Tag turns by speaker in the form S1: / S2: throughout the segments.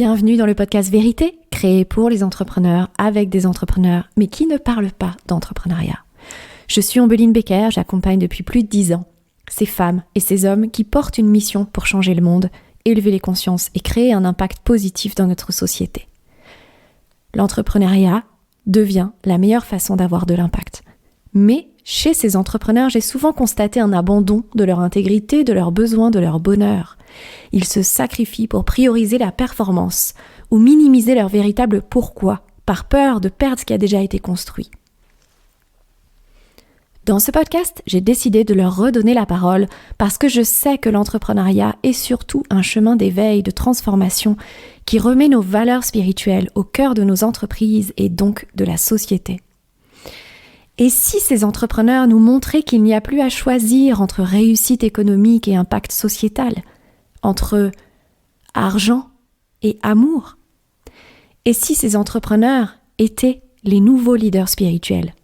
S1: Bienvenue dans le podcast Vérité, créé pour les entrepreneurs, avec des entrepreneurs, mais qui ne parlent pas d'entrepreneuriat. Je suis Ombeline Becker, j'accompagne depuis plus de 10 ans ces femmes et ces hommes qui portent une mission pour changer le monde, élever les consciences et créer un impact positif dans notre société. L'entrepreneuriat devient la meilleure façon d'avoir de l'impact. Mais chez ces entrepreneurs, j'ai souvent constaté un abandon de leur intégrité, de leurs besoins, de leur bonheur. Ils se sacrifient pour prioriser la performance ou minimiser leur véritable pourquoi, par peur de perdre ce qui a déjà été construit. Dans ce podcast, j'ai décidé de leur redonner la parole parce que je sais que l'entrepreneuriat est surtout un chemin d'éveil, de transformation qui remet nos valeurs spirituelles au cœur de nos entreprises et donc de la société. Et si ces entrepreneurs nous montraient qu'il n'y a plus à choisir entre réussite économique et impact sociétal, entre argent et amour? Et si ces entrepreneurs étaient les nouveaux leaders spirituels?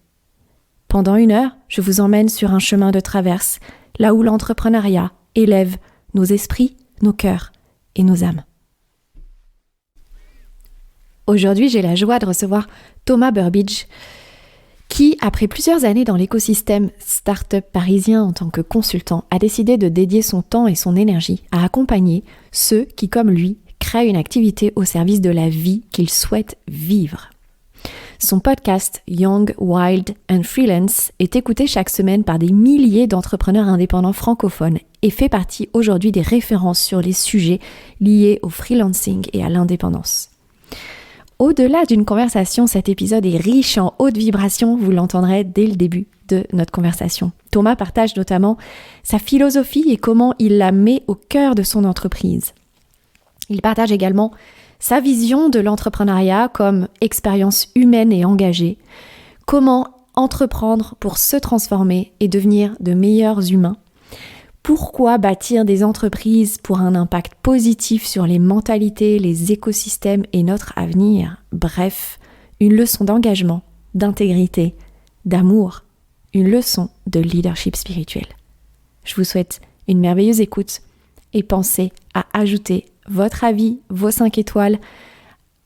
S1: Pendant 1 heure, je vous emmène sur un chemin de traverse, là où l'entrepreneuriat élève nos esprits, nos cœurs et nos âmes. Aujourd'hui, j'ai la joie de recevoir Thomas Burbidge, qui, après plusieurs années dans l'écosystème start-up parisien en tant que consultant, a décidé de dédier son temps et son énergie à accompagner ceux qui, comme lui, créent une activité au service de la vie qu'ils souhaitent vivre. Son podcast Young, Wild and Freelance est écouté chaque semaine par des milliers d'entrepreneurs indépendants francophones et fait partie aujourd'hui des références sur les sujets liés au freelancing et à l'indépendance. Au-delà d'une conversation, cet épisode est riche en hautes vibrations, vous l'entendrez dès le début de notre conversation. Thomas partage notamment sa philosophie et comment il la met au cœur de son entreprise. Il partage également sa vision de l'entrepreneuriat comme expérience humaine et engagée, comment entreprendre pour se transformer et devenir de meilleurs humains, pourquoi bâtir des entreprises pour un impact positif sur les mentalités, les écosystèmes et notre avenir. Bref, une leçon d'engagement, d'intégrité, d'amour, une leçon de leadership spirituel. Je vous souhaite une merveilleuse écoute et pensez à ajouter votre avis, vos 5 étoiles,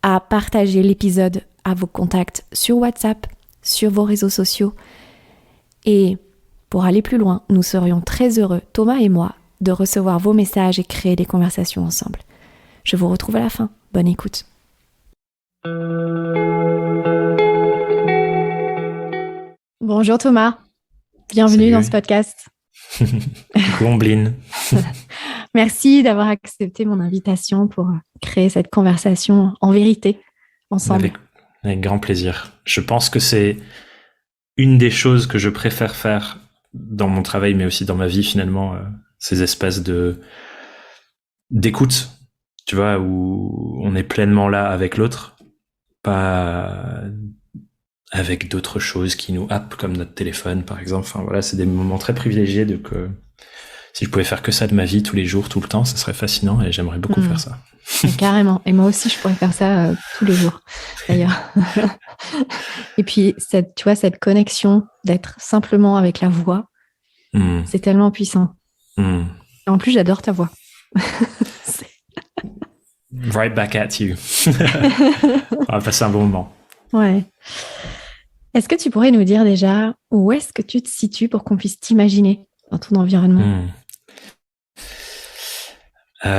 S1: à partager l'épisode à vos contacts sur WhatsApp, sur vos réseaux sociaux. Et pour aller plus loin, nous serions très heureux, Thomas et moi, de recevoir vos messages et créer des conversations ensemble. Je vous retrouve à la fin. Bonne écoute. Bonjour Thomas, bienvenue
S2: Salut.
S1: dans ce podcast.
S2: Coucou Ombeline.
S1: Merci d'avoir accepté mon invitation pour créer cette conversation en vérité ensemble.
S2: Avec grand plaisir. Je pense que c'est une des choses que je préfère faire dans mon travail, mais aussi dans ma vie finalement, ces espaces d'écoute, tu vois, où on est pleinement là avec l'autre, pas avec d'autres choses qui nous happent comme notre téléphone par exemple. Enfin voilà, c'est des moments très privilégiés que si je pouvais faire que ça de ma vie tous les jours, tout le temps, ça serait fascinant et j'aimerais beaucoup faire ça.
S1: Et carrément. Et moi aussi, je pourrais faire ça tous les jours, d'ailleurs. Et puis, tu vois, cette connexion d'être simplement avec la voix, c'est tellement puissant. Et en plus, j'adore ta voix.
S2: Right back at you. On va passer un bon moment.
S1: Ouais. Est-ce que tu pourrais nous dire déjà où est-ce que tu te situes pour qu'on puisse t'imaginer dans ton environnement?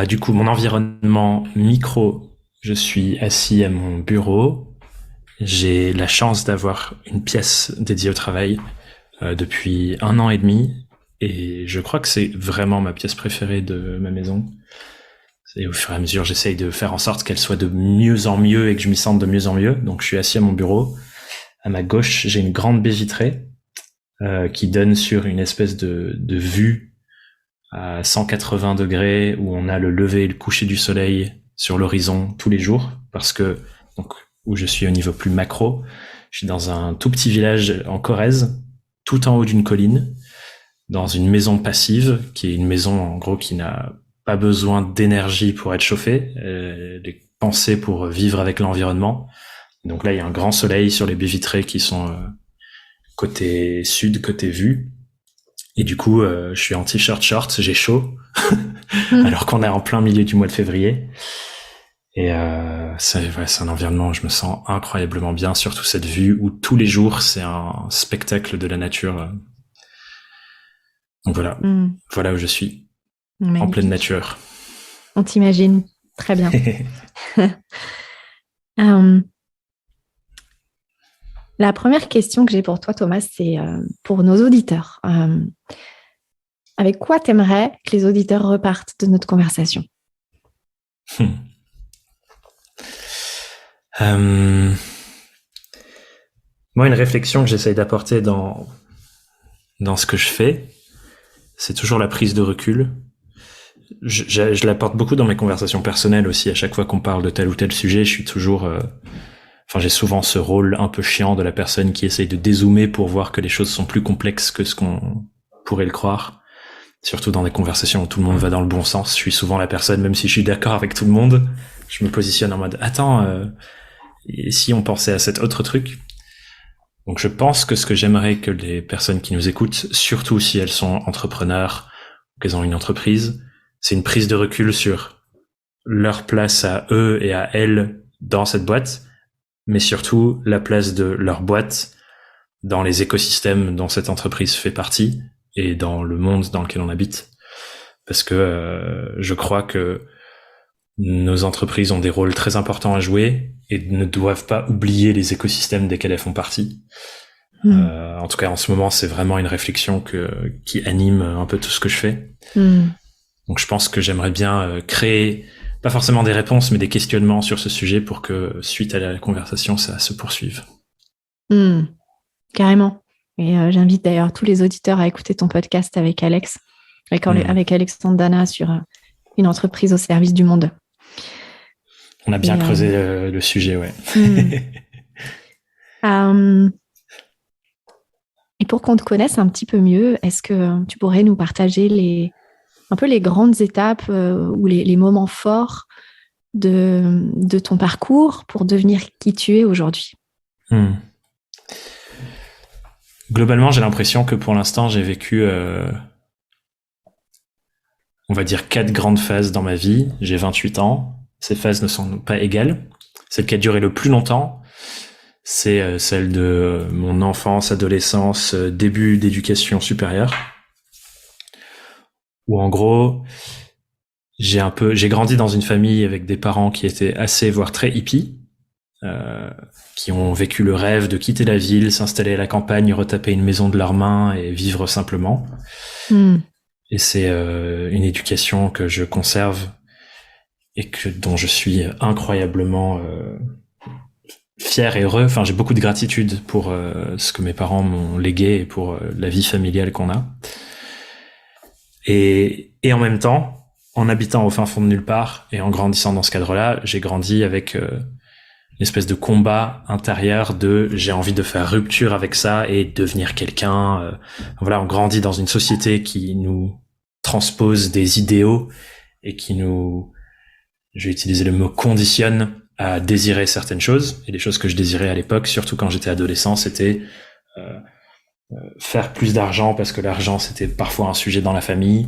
S2: Du coup, mon environnement micro, je suis assis à mon bureau. J'ai la chance d'avoir une pièce dédiée au travail depuis 1 an et demi. Et je crois que c'est vraiment ma pièce préférée de ma maison. Et au fur et à mesure, j'essaye de faire en sorte qu'elle soit de mieux en mieux et que je m'y sente de mieux en mieux. Donc, je suis assis à mon bureau. À ma gauche, j'ai une grande baie vitrée qui donne sur une espèce de vue à 180 degrés où on a le lever et le coucher du soleil sur l'horizon tous les jours parce que, donc, où je suis au niveau plus macro, je suis dans un tout petit village en Corrèze, tout en haut d'une colline, dans une maison passive, qui est une maison, en gros, qui n'a pas besoin d'énergie pour être chauffée, elle est pensée pour vivre avec l'environnement. Donc là, il y a un grand soleil sur les baies vitrées qui sont côté sud, côté vue. Et du coup, je suis en t-shirt short, j'ai chaud, alors qu'on est en plein milieu du mois de février. Et c'est un environnement où je me sens incroyablement bien, surtout cette vue où tous les jours c'est un spectacle de la nature. Donc voilà où je suis,
S1: Magnifique.
S2: en pleine nature.
S1: On t'imagine très bien. La première question que j'ai pour toi, Thomas, c'est pour nos auditeurs. Avec quoi t'aimerais que les auditeurs repartent de notre conversation?
S2: Moi, une réflexion que j'essaye d'apporter dans ce que je fais, c'est toujours la prise de recul. Je l'apporte beaucoup dans mes conversations personnelles aussi. À chaque fois qu'on parle de tel ou tel sujet, je suis toujours... j'ai souvent ce rôle un peu chiant de la personne qui essaye de dézoomer pour voir que les choses sont plus complexes que ce qu'on pourrait le croire. Surtout dans des conversations où tout le monde va dans le bon sens. Je suis souvent la personne, même si je suis d'accord avec tout le monde, je me positionne en mode « Attends, et si on pensait à cet autre truc ?» Donc je pense que ce que j'aimerais que les personnes qui nous écoutent, surtout si elles sont entrepreneurs, ou qu'elles ont une entreprise, c'est une prise de recul sur leur place à eux et à elles dans cette boîte, mais surtout la place de leur boîte dans les écosystèmes dont cette entreprise fait partie et dans le monde dans lequel on habite. Parce que je crois que nos entreprises ont des rôles très importants à jouer et ne doivent pas oublier les écosystèmes desquels elles font partie. En tout cas, en ce moment, c'est vraiment une réflexion qui anime un peu tout ce que je fais. Donc je pense que j'aimerais bien créer, pas forcément des réponses, mais des questionnements sur ce sujet pour que, suite à la conversation, ça se poursuive.
S1: Carrément. Et j'invite d'ailleurs tous les auditeurs à écouter ton podcast avec Alex, avec Alexandre Dana sur une entreprise au service du monde.
S2: On a bien creusé le sujet, ouais.
S1: Et pour qu'on te connaisse un petit peu mieux, est-ce que tu pourrais nous partager un peu les grandes étapes ou les moments forts de ton parcours pour devenir qui tu es aujourd'hui?
S2: Globalement, j'ai l'impression que pour l'instant, j'ai vécu, on va dire, 4 grandes phases dans ma vie. J'ai 28 ans. Ces phases ne sont pas égales. Celle qui a duré le plus longtemps, c'est celle de mon enfance, adolescence, début d'éducation supérieure. Où en gros, j'ai grandi dans une famille avec des parents qui étaient assez, voire très hippies, qui ont vécu le rêve de quitter la ville, s'installer à la campagne, retaper une maison de leurs mains et vivre simplement. Et c'est une éducation que je conserve et dont je suis incroyablement fier et heureux. Enfin, j'ai beaucoup de gratitude pour ce que mes parents m'ont légué et pour la vie familiale qu'on a. Et en même temps, en habitant au fin fond de nulle part et en grandissant dans ce cadre-là, j'ai grandi avec une espèce de combat intérieur de j'ai envie de faire rupture avec ça et devenir quelqu'un. On grandit dans une société qui nous transpose des idéaux et qui nous, je vais utiliser le mot conditionne à désirer certaines choses. Et les choses que je désirais à l'époque, surtout quand j'étais adolescent, c'était faire plus d'argent parce que l'argent c'était parfois un sujet dans la famille,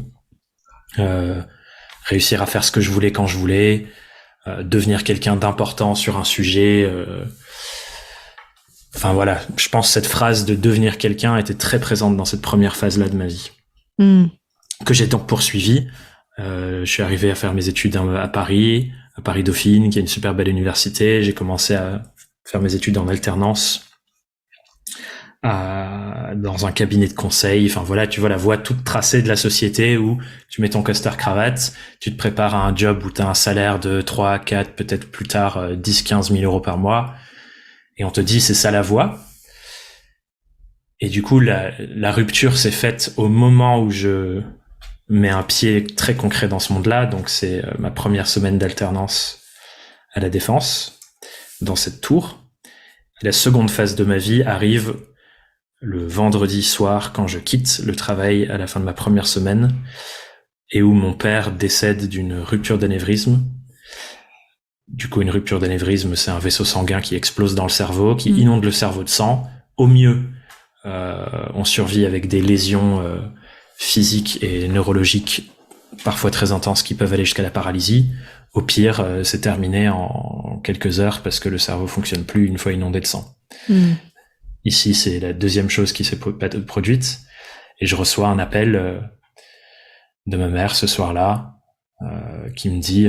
S2: réussir à faire ce que je voulais quand je voulais, devenir quelqu'un d'important sur un sujet. Je pense que cette phrase de devenir quelqu'un était très présente dans cette première phase-là de ma vie, que j'ai donc poursuivie. Je suis arrivé à faire mes études à Paris Dauphine, qui est une super belle université. J'ai commencé à faire mes études en alternance dans un cabinet de conseil. Tu vois la voie toute tracée de la société où tu mets ton costard cravate, tu te prépares à un job où tu as un salaire de 3, 4, peut-être plus tard 10, 15 000 euros par mois, et on te dit c'est ça la voie. Et du coup la rupture s'est faite au moment où je mets un pied très concret dans ce monde-là. Donc c'est ma première semaine d'alternance à la Défense, dans cette tour. Et la seconde phase de ma vie arrive le vendredi soir, quand je quitte le travail à la fin de ma première semaine, et où mon père décède d'une rupture d'anévrisme. Du coup, une rupture d'anévrisme, c'est un vaisseau sanguin qui explose dans le cerveau, qui inonde le cerveau de sang. Au mieux, on survit avec des lésions physiques et neurologiques parfois très intenses qui peuvent aller jusqu'à la paralysie. Au pire, c'est terminé en quelques heures parce que le cerveau fonctionne plus une fois inondé de sang. Ici, c'est la deuxième chose qui s'est produite. Et je reçois un appel de ma mère ce soir-là qui me dit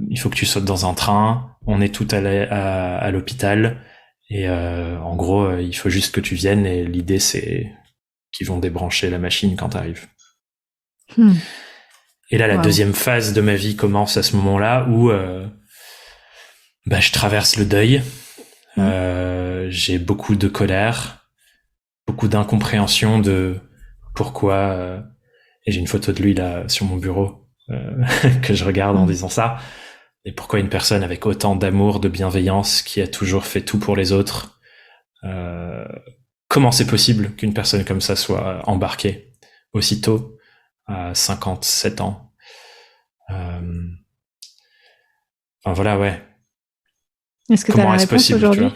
S2: il faut que tu sautes dans un train, on est tout à l'hôpital et en gros il faut juste que tu viennes et l'idée c'est qu'ils vont débrancher la machine quand t'arrives. Et là la deuxième phase de ma vie commence à ce moment-là où je traverse le deuil. J'ai beaucoup de colère, beaucoup d'incompréhension de pourquoi et j'ai une photo de lui là sur mon bureau que je regarde en disant ça. Et pourquoi une personne avec autant d'amour, de bienveillance, qui a toujours fait tout pour les autres, comment c'est possible qu'une personne comme ça soit embarquée aussitôt à 57 ans? Enfin voilà, ouais.
S1: Est-ce que tu as la réponse aujourd'hui?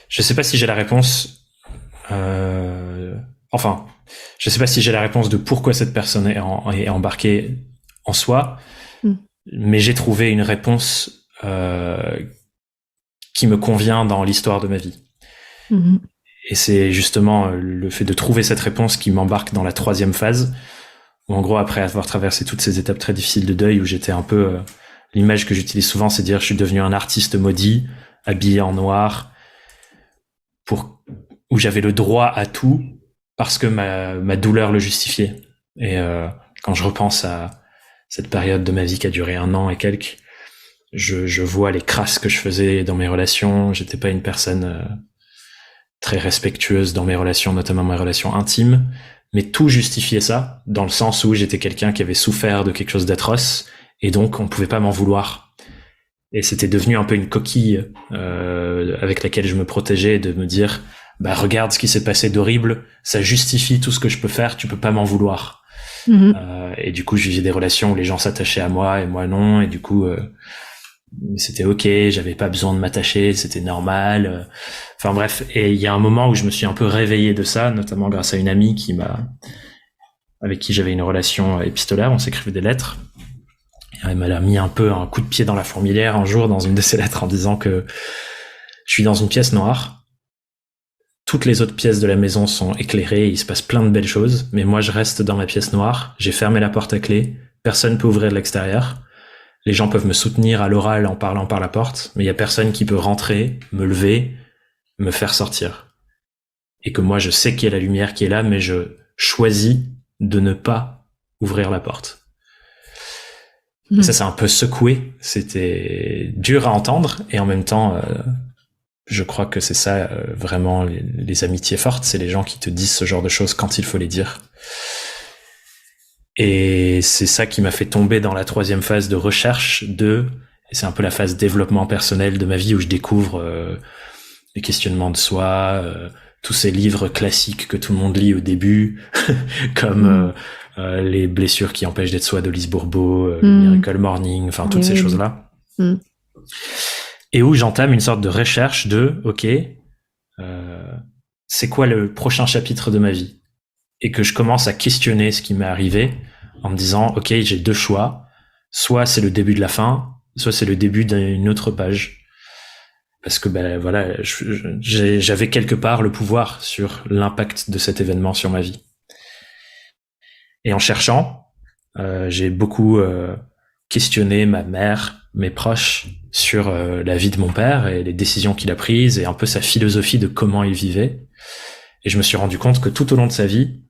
S2: Je sais pas si j'ai la réponse. Je sais pas si j'ai la réponse de pourquoi cette personne est embarquée en soi, mais j'ai trouvé une réponse qui me convient dans l'histoire de ma vie. Et c'est justement le fait de trouver cette réponse qui m'embarque dans la troisième phase, où en gros, après avoir traversé toutes ces étapes très difficiles de deuil, où j'étais un peu... l'image que j'utilise souvent, c'est dire je suis devenu un artiste maudit, habillé en noir, où j'avais le droit à tout, parce que ma douleur le justifiait. Et quand je repense à cette période de ma vie qui a duré 1 an et quelques, je vois les crasses que je faisais dans mes relations. J'étais pas une personne très respectueuse dans mes relations, notamment mes relations intimes, mais tout justifiait ça, dans le sens où j'étais quelqu'un qui avait souffert de quelque chose d'atroce, et donc on pouvait pas m'en vouloir. Et c'était devenu un peu une coquille avec laquelle je me protégeais, de me dire regarde ce qui s'est passé d'horrible, ça justifie tout ce que je peux faire, tu peux pas m'en vouloir. Et du coup je vivais des relations où les gens s'attachaient à moi et moi non, et du coup c'était ok, j'avais pas besoin de m'attacher, c'était normal. Enfin bref, et il y a un moment où je me suis un peu réveillé de ça, notamment grâce à une amie avec qui j'avais une relation épistolaire, on s'écrivait des lettres. Et elle m'a mis un peu un coup de pied dans la fourmilière un jour dans une de ses lettres en disant que je suis dans une pièce noire. Toutes les autres pièces de la maison sont éclairées, il se passe plein de belles choses, mais moi je reste dans ma pièce noire, j'ai fermé la porte à clé, personne peut ouvrir de l'extérieur, les gens peuvent me soutenir à l'oral en parlant par la porte, mais il y a personne qui peut rentrer, me lever, me faire sortir. Et que moi je sais qu'il y a la lumière qui est là, mais je choisis de ne pas ouvrir la porte. Et ça un peu secoué, c'était dur à entendre, et en même temps... je crois que c'est ça vraiment les amitiés fortes, c'est les gens qui te disent ce genre de choses quand il faut les dire. Et c'est ça qui m'a fait tomber dans la troisième phase de recherche et c'est un peu la phase développement personnel de ma vie où je découvre les questionnements de soi, tous ces livres classiques que tout le monde lit au début, comme les blessures qui empêchent d'être soi de Lise Bourbeau, Miracle Morning, enfin toutes ces choses-là. Et où j'entame une sorte de recherche de, ok, c'est quoi le prochain chapitre de ma vie? Et que je commence à questionner ce qui m'est arrivé en me disant, ok, j'ai 2 choix. Soit c'est le début de la fin, soit c'est le début d'une autre page. Parce que, voilà, j'avais quelque part le pouvoir sur l'impact de cet événement sur ma vie. Et en cherchant, j'ai beaucoup questionné ma mère, mes proches, sur la vie de mon père et les décisions qu'il a prises et un peu sa philosophie de comment il vivait. Et je me suis rendu compte que tout au long de sa vie,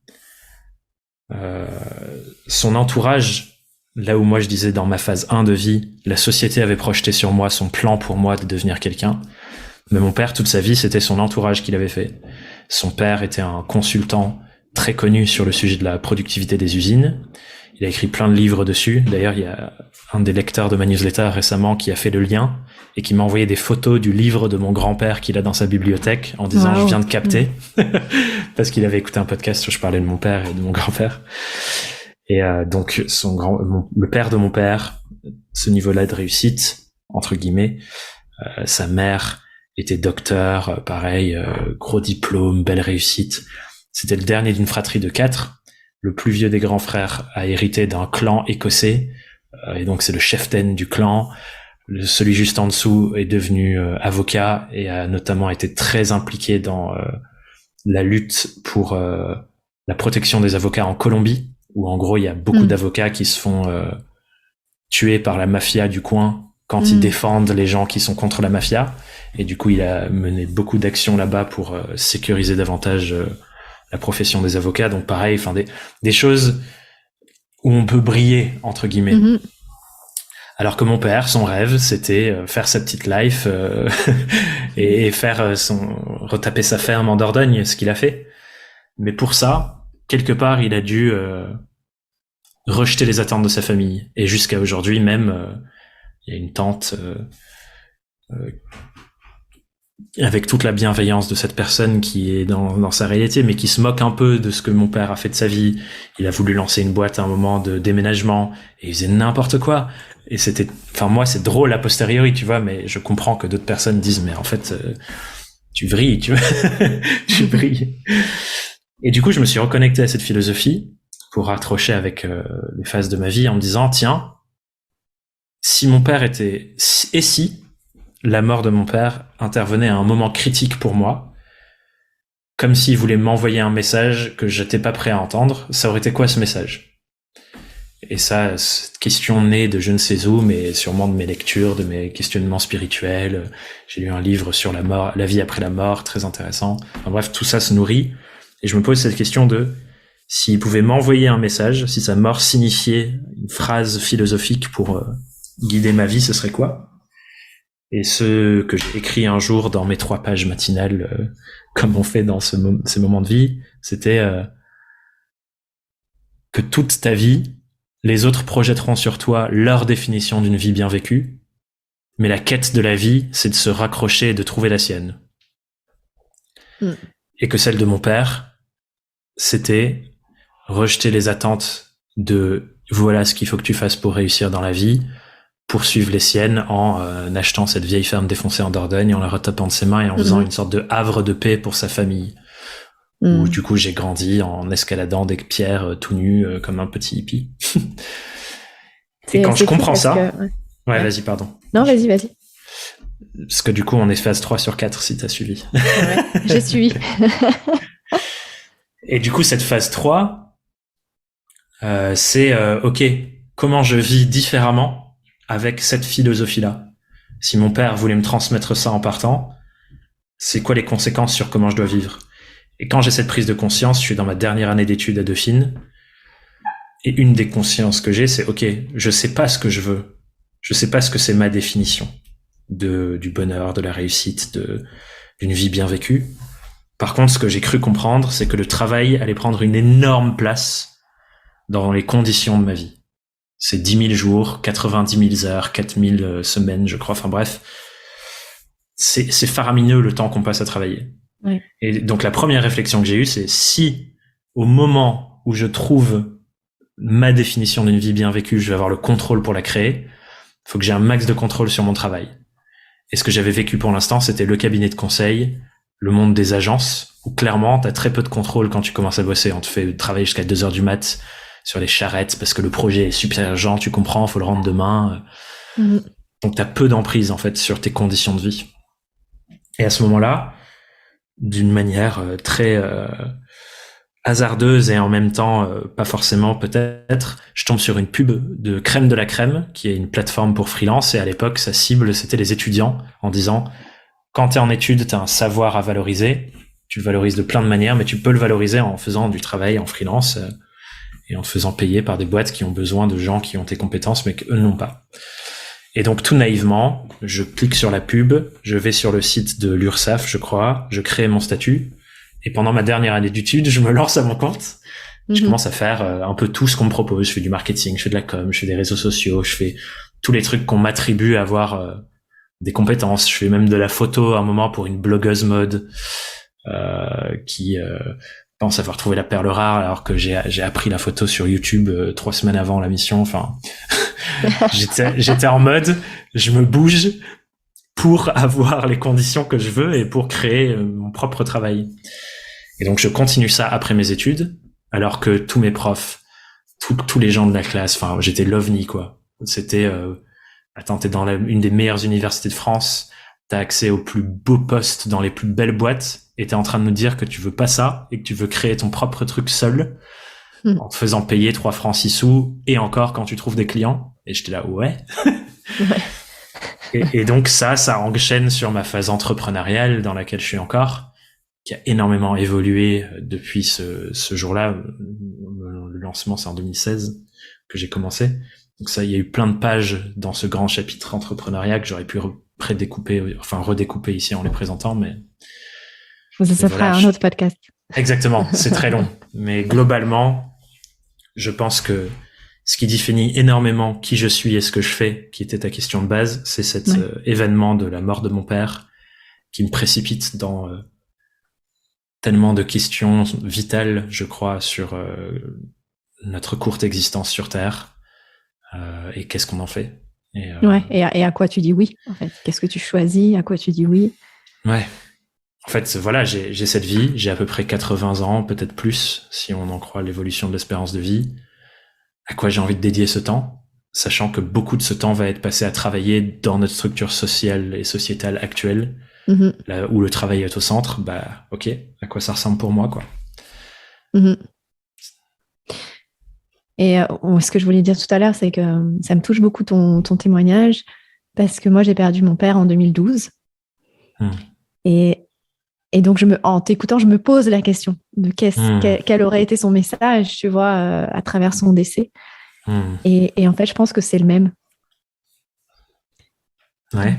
S2: son entourage, là où moi je disais dans ma phase 1 de vie, la société avait projeté sur moi son plan pour moi de devenir quelqu'un, mais mon père, toute sa vie, c'était son entourage qui l'avait fait. Son père était un consultant très connu sur le sujet de la productivité des usines. Il a écrit plein de livres dessus. D'ailleurs, il y a un des lecteurs de ma newsletter récemment qui a fait le lien et qui m'a envoyé des photos du livre de mon grand-père qu'il a dans sa bibliothèque en disant je viens de capter parce qu'il avait écouté un podcast où je parlais de mon père et de mon grand-père. Et donc le père de mon père, ce niveau-là de réussite entre guillemets, sa mère était docteur, pareil, gros diplôme, belle réussite. C'était le dernier d'une fratrie de 4. le plus vieux des grands frères, a hérité d'un clan écossais, et donc c'est le cheftain du clan. Celui juste en dessous est devenu avocat et a notamment été très impliqué dans la lutte pour la protection des avocats en Colombie, où en gros il y a beaucoup d'avocats qui se font tuer par la mafia du coin quand ils défendent les gens qui sont contre la mafia. Et du coup, il a mené beaucoup d'actions là-bas pour sécuriser davantage la profession des avocats. Donc pareil, enfin des choses où on peut briller, entre guillemets. Alors que mon père, son rêve, c'était faire sa petite life et faire retaper sa ferme en Dordogne, ce qu'il a fait. Mais pour ça, quelque part, il a dû rejeter les attentes de sa famille. Et jusqu'à aujourd'hui, même, il y a une tante avec toute la bienveillance de cette personne qui est dans sa réalité, mais qui se moque un peu de ce que mon père a fait de sa vie. Il a voulu lancer une boîte à un moment de déménagement et il faisait n'importe quoi. Et c'était, enfin moi c'est drôle a posteriori, tu vois, mais je comprends que d'autres personnes disent mais en fait tu vrilles, tu vois, tu brilles. Et du coup je me suis reconnecté à cette philosophie pour raccrocher avec les phases de ma vie en me disant tiens, si mon père était, et si la mort de mon père intervenait à un moment critique pour moi, comme s'il voulait m'envoyer un message que j'étais pas prêt à entendre, ça aurait été quoi ce message? Et ça, cette question naît de je ne sais où, mais sûrement de mes lectures, de mes questionnements spirituels. J'ai lu un livre sur la mort, la vie après la mort, très intéressant. Enfin, bref, tout ça se nourrit. Et je me pose cette question de s'il pouvait m'envoyer un message, si sa mort signifiait une phrase philosophique pour guider ma vie, ce serait quoi? Et ce que j'ai écrit un jour dans mes 3 pages matinales, comme on fait dans ces moments de vie, c'était que toute ta vie, les autres projetteront sur toi leur définition d'une vie bien vécue, mais la quête de la vie, c'est de se raccrocher et de trouver la sienne. Et que celle de mon père, c'était rejeter les attentes de voilà ce qu'il faut que tu fasses pour réussir dans la vie, poursuivre les siennes en achetant cette vieille ferme défoncée en Dordogne, en la retapant de ses mains et en faisant une sorte de havre de paix pour sa famille. Où du coup j'ai grandi en escaladant des pierres tout nu comme un petit hippie. Et quand je comprends ça... Ouais, vas-y, pardon.
S1: Non, vas-y.
S2: Parce que du coup on est phase 3 sur 4 si t'as suivi.
S1: Ouais, j'ai suivi.
S2: Et du coup cette phase 3, c'est ok, comment je vis différemment avec cette philosophie-là? Si mon père voulait me transmettre ça en partant, c'est quoi les conséquences sur comment je dois vivre? Et quand j'ai cette prise de conscience, je suis dans ma dernière année d'études à Dauphine, et une des consciences que j'ai, c'est ok, je sais pas ce que je veux, je sais pas ce que c'est ma définition du bonheur, de la réussite, d'une vie bien vécue. Par contre, ce que j'ai cru comprendre, c'est que le travail allait prendre une énorme place dans les conditions de ma vie. C'est 10 000 jours, 90 000 heures, 4 000 semaines, je crois. Enfin bref, c'est faramineux le temps qu'on passe à travailler.
S1: Ouais.
S2: Et donc la première réflexion que j'ai eue, c'est si au moment où je trouve ma définition d'une vie bien vécue, je vais avoir le contrôle pour la créer, il faut que j'ai un max de contrôle sur mon travail. Et ce que j'avais vécu pour l'instant, c'était le cabinet de conseil, le monde des agences, où clairement, t'as très peu de contrôle quand tu commences à bosser. On te fait travailler jusqu'à 2 heures du mat sur les charrettes parce que le projet est super urgent, tu comprends, faut le rendre demain. Donc t'as peu d'emprise, en fait, sur tes conditions de vie. Et à ce moment-là, d'une manière très hasardeuse et en même temps pas forcément peut-être, je tombe sur une pub de Crème de la Crème, qui est une plateforme pour freelance, et à l'époque, sa cible, c'était les étudiants, en disant quand t'es en études, t'as un savoir à valoriser, tu le valorises de plein de manières, mais tu peux le valoriser en faisant du travail en freelance et en te faisant payer par des boîtes qui ont besoin de gens qui ont tes compétences, mais qu'eux n'ont pas. Et donc tout naïvement, je clique sur la pub, je vais sur le site de l'URSSAF, je crois, je crée mon statut, et pendant ma dernière année d'études, je me lance à mon compte. Je commence à faire un peu tout ce qu'on me propose. Je fais du marketing, je fais de la com, je fais des réseaux sociaux, je fais tous les trucs qu'on m'attribue à avoir des compétences. Je fais même de la photo à un moment pour une blogueuse mode qui pense avoir trouvé la perle rare alors que j'ai appris la photo sur YouTube 3 semaines avant la mission. Enfin, j'étais en mode, je me bouge pour avoir les conditions que je veux et pour créer mon propre travail. Et donc je continue ça après mes études. alors que tous mes profs, tous les gens de la classe, enfin, j'étais l'ovni, quoi. C'était, attends, t'es dans une des meilleures universités de France, t'as accès aux plus beaux postes dans les plus belles boîtes, et t'es en train de nous dire que tu veux pas ça, et que tu veux créer ton propre truc seul, en te faisant payer 3 francs 6 sous, et encore quand tu trouves des clients. Et j'étais là, ouais. Et donc ça enchaîne sur ma phase entrepreneuriale dans laquelle je suis encore, qui a énormément évolué depuis ce jour-là. Le lancement, c'est en 2016 que j'ai commencé. Donc ça, il y a eu plein de pages dans ce grand chapitre entrepreneuriat que j'aurais pu redécouper ici en les présentant, mais
S1: ça fera un autre podcast.
S2: Exactement, c'est très long. Mais globalement, je pense que ce qui définit énormément qui je suis et ce que je fais, qui était ta question de base, c'est cet événement de la mort de mon père qui me précipite dans tellement de questions vitales, je crois, sur notre courte existence sur Terre et qu'est-ce qu'on en fait.
S1: Et à quoi tu dis oui, en fait. Qu'est-ce que tu choisis, à quoi tu dis oui.
S2: Ouais. En fait, voilà, j'ai cette vie, j'ai à peu près 80 ans, peut-être plus, si on en croit l'évolution de l'espérance de vie. À quoi j'ai envie de dédier ce temps, sachant que beaucoup de ce temps va être passé à travailler dans notre structure sociale et sociétale actuelle, là où le travail est au centre. Bah, ok, à quoi ça ressemble pour moi, quoi.
S1: Et ce que je voulais dire tout à l'heure, c'est que ça me touche beaucoup ton témoignage, parce que moi, j'ai perdu mon père en 2012. Et donc, en t'écoutant, je me pose la question de quel aurait été son message, tu vois, à travers son décès. Et en fait, je pense que c'est le même.
S2: Ouais.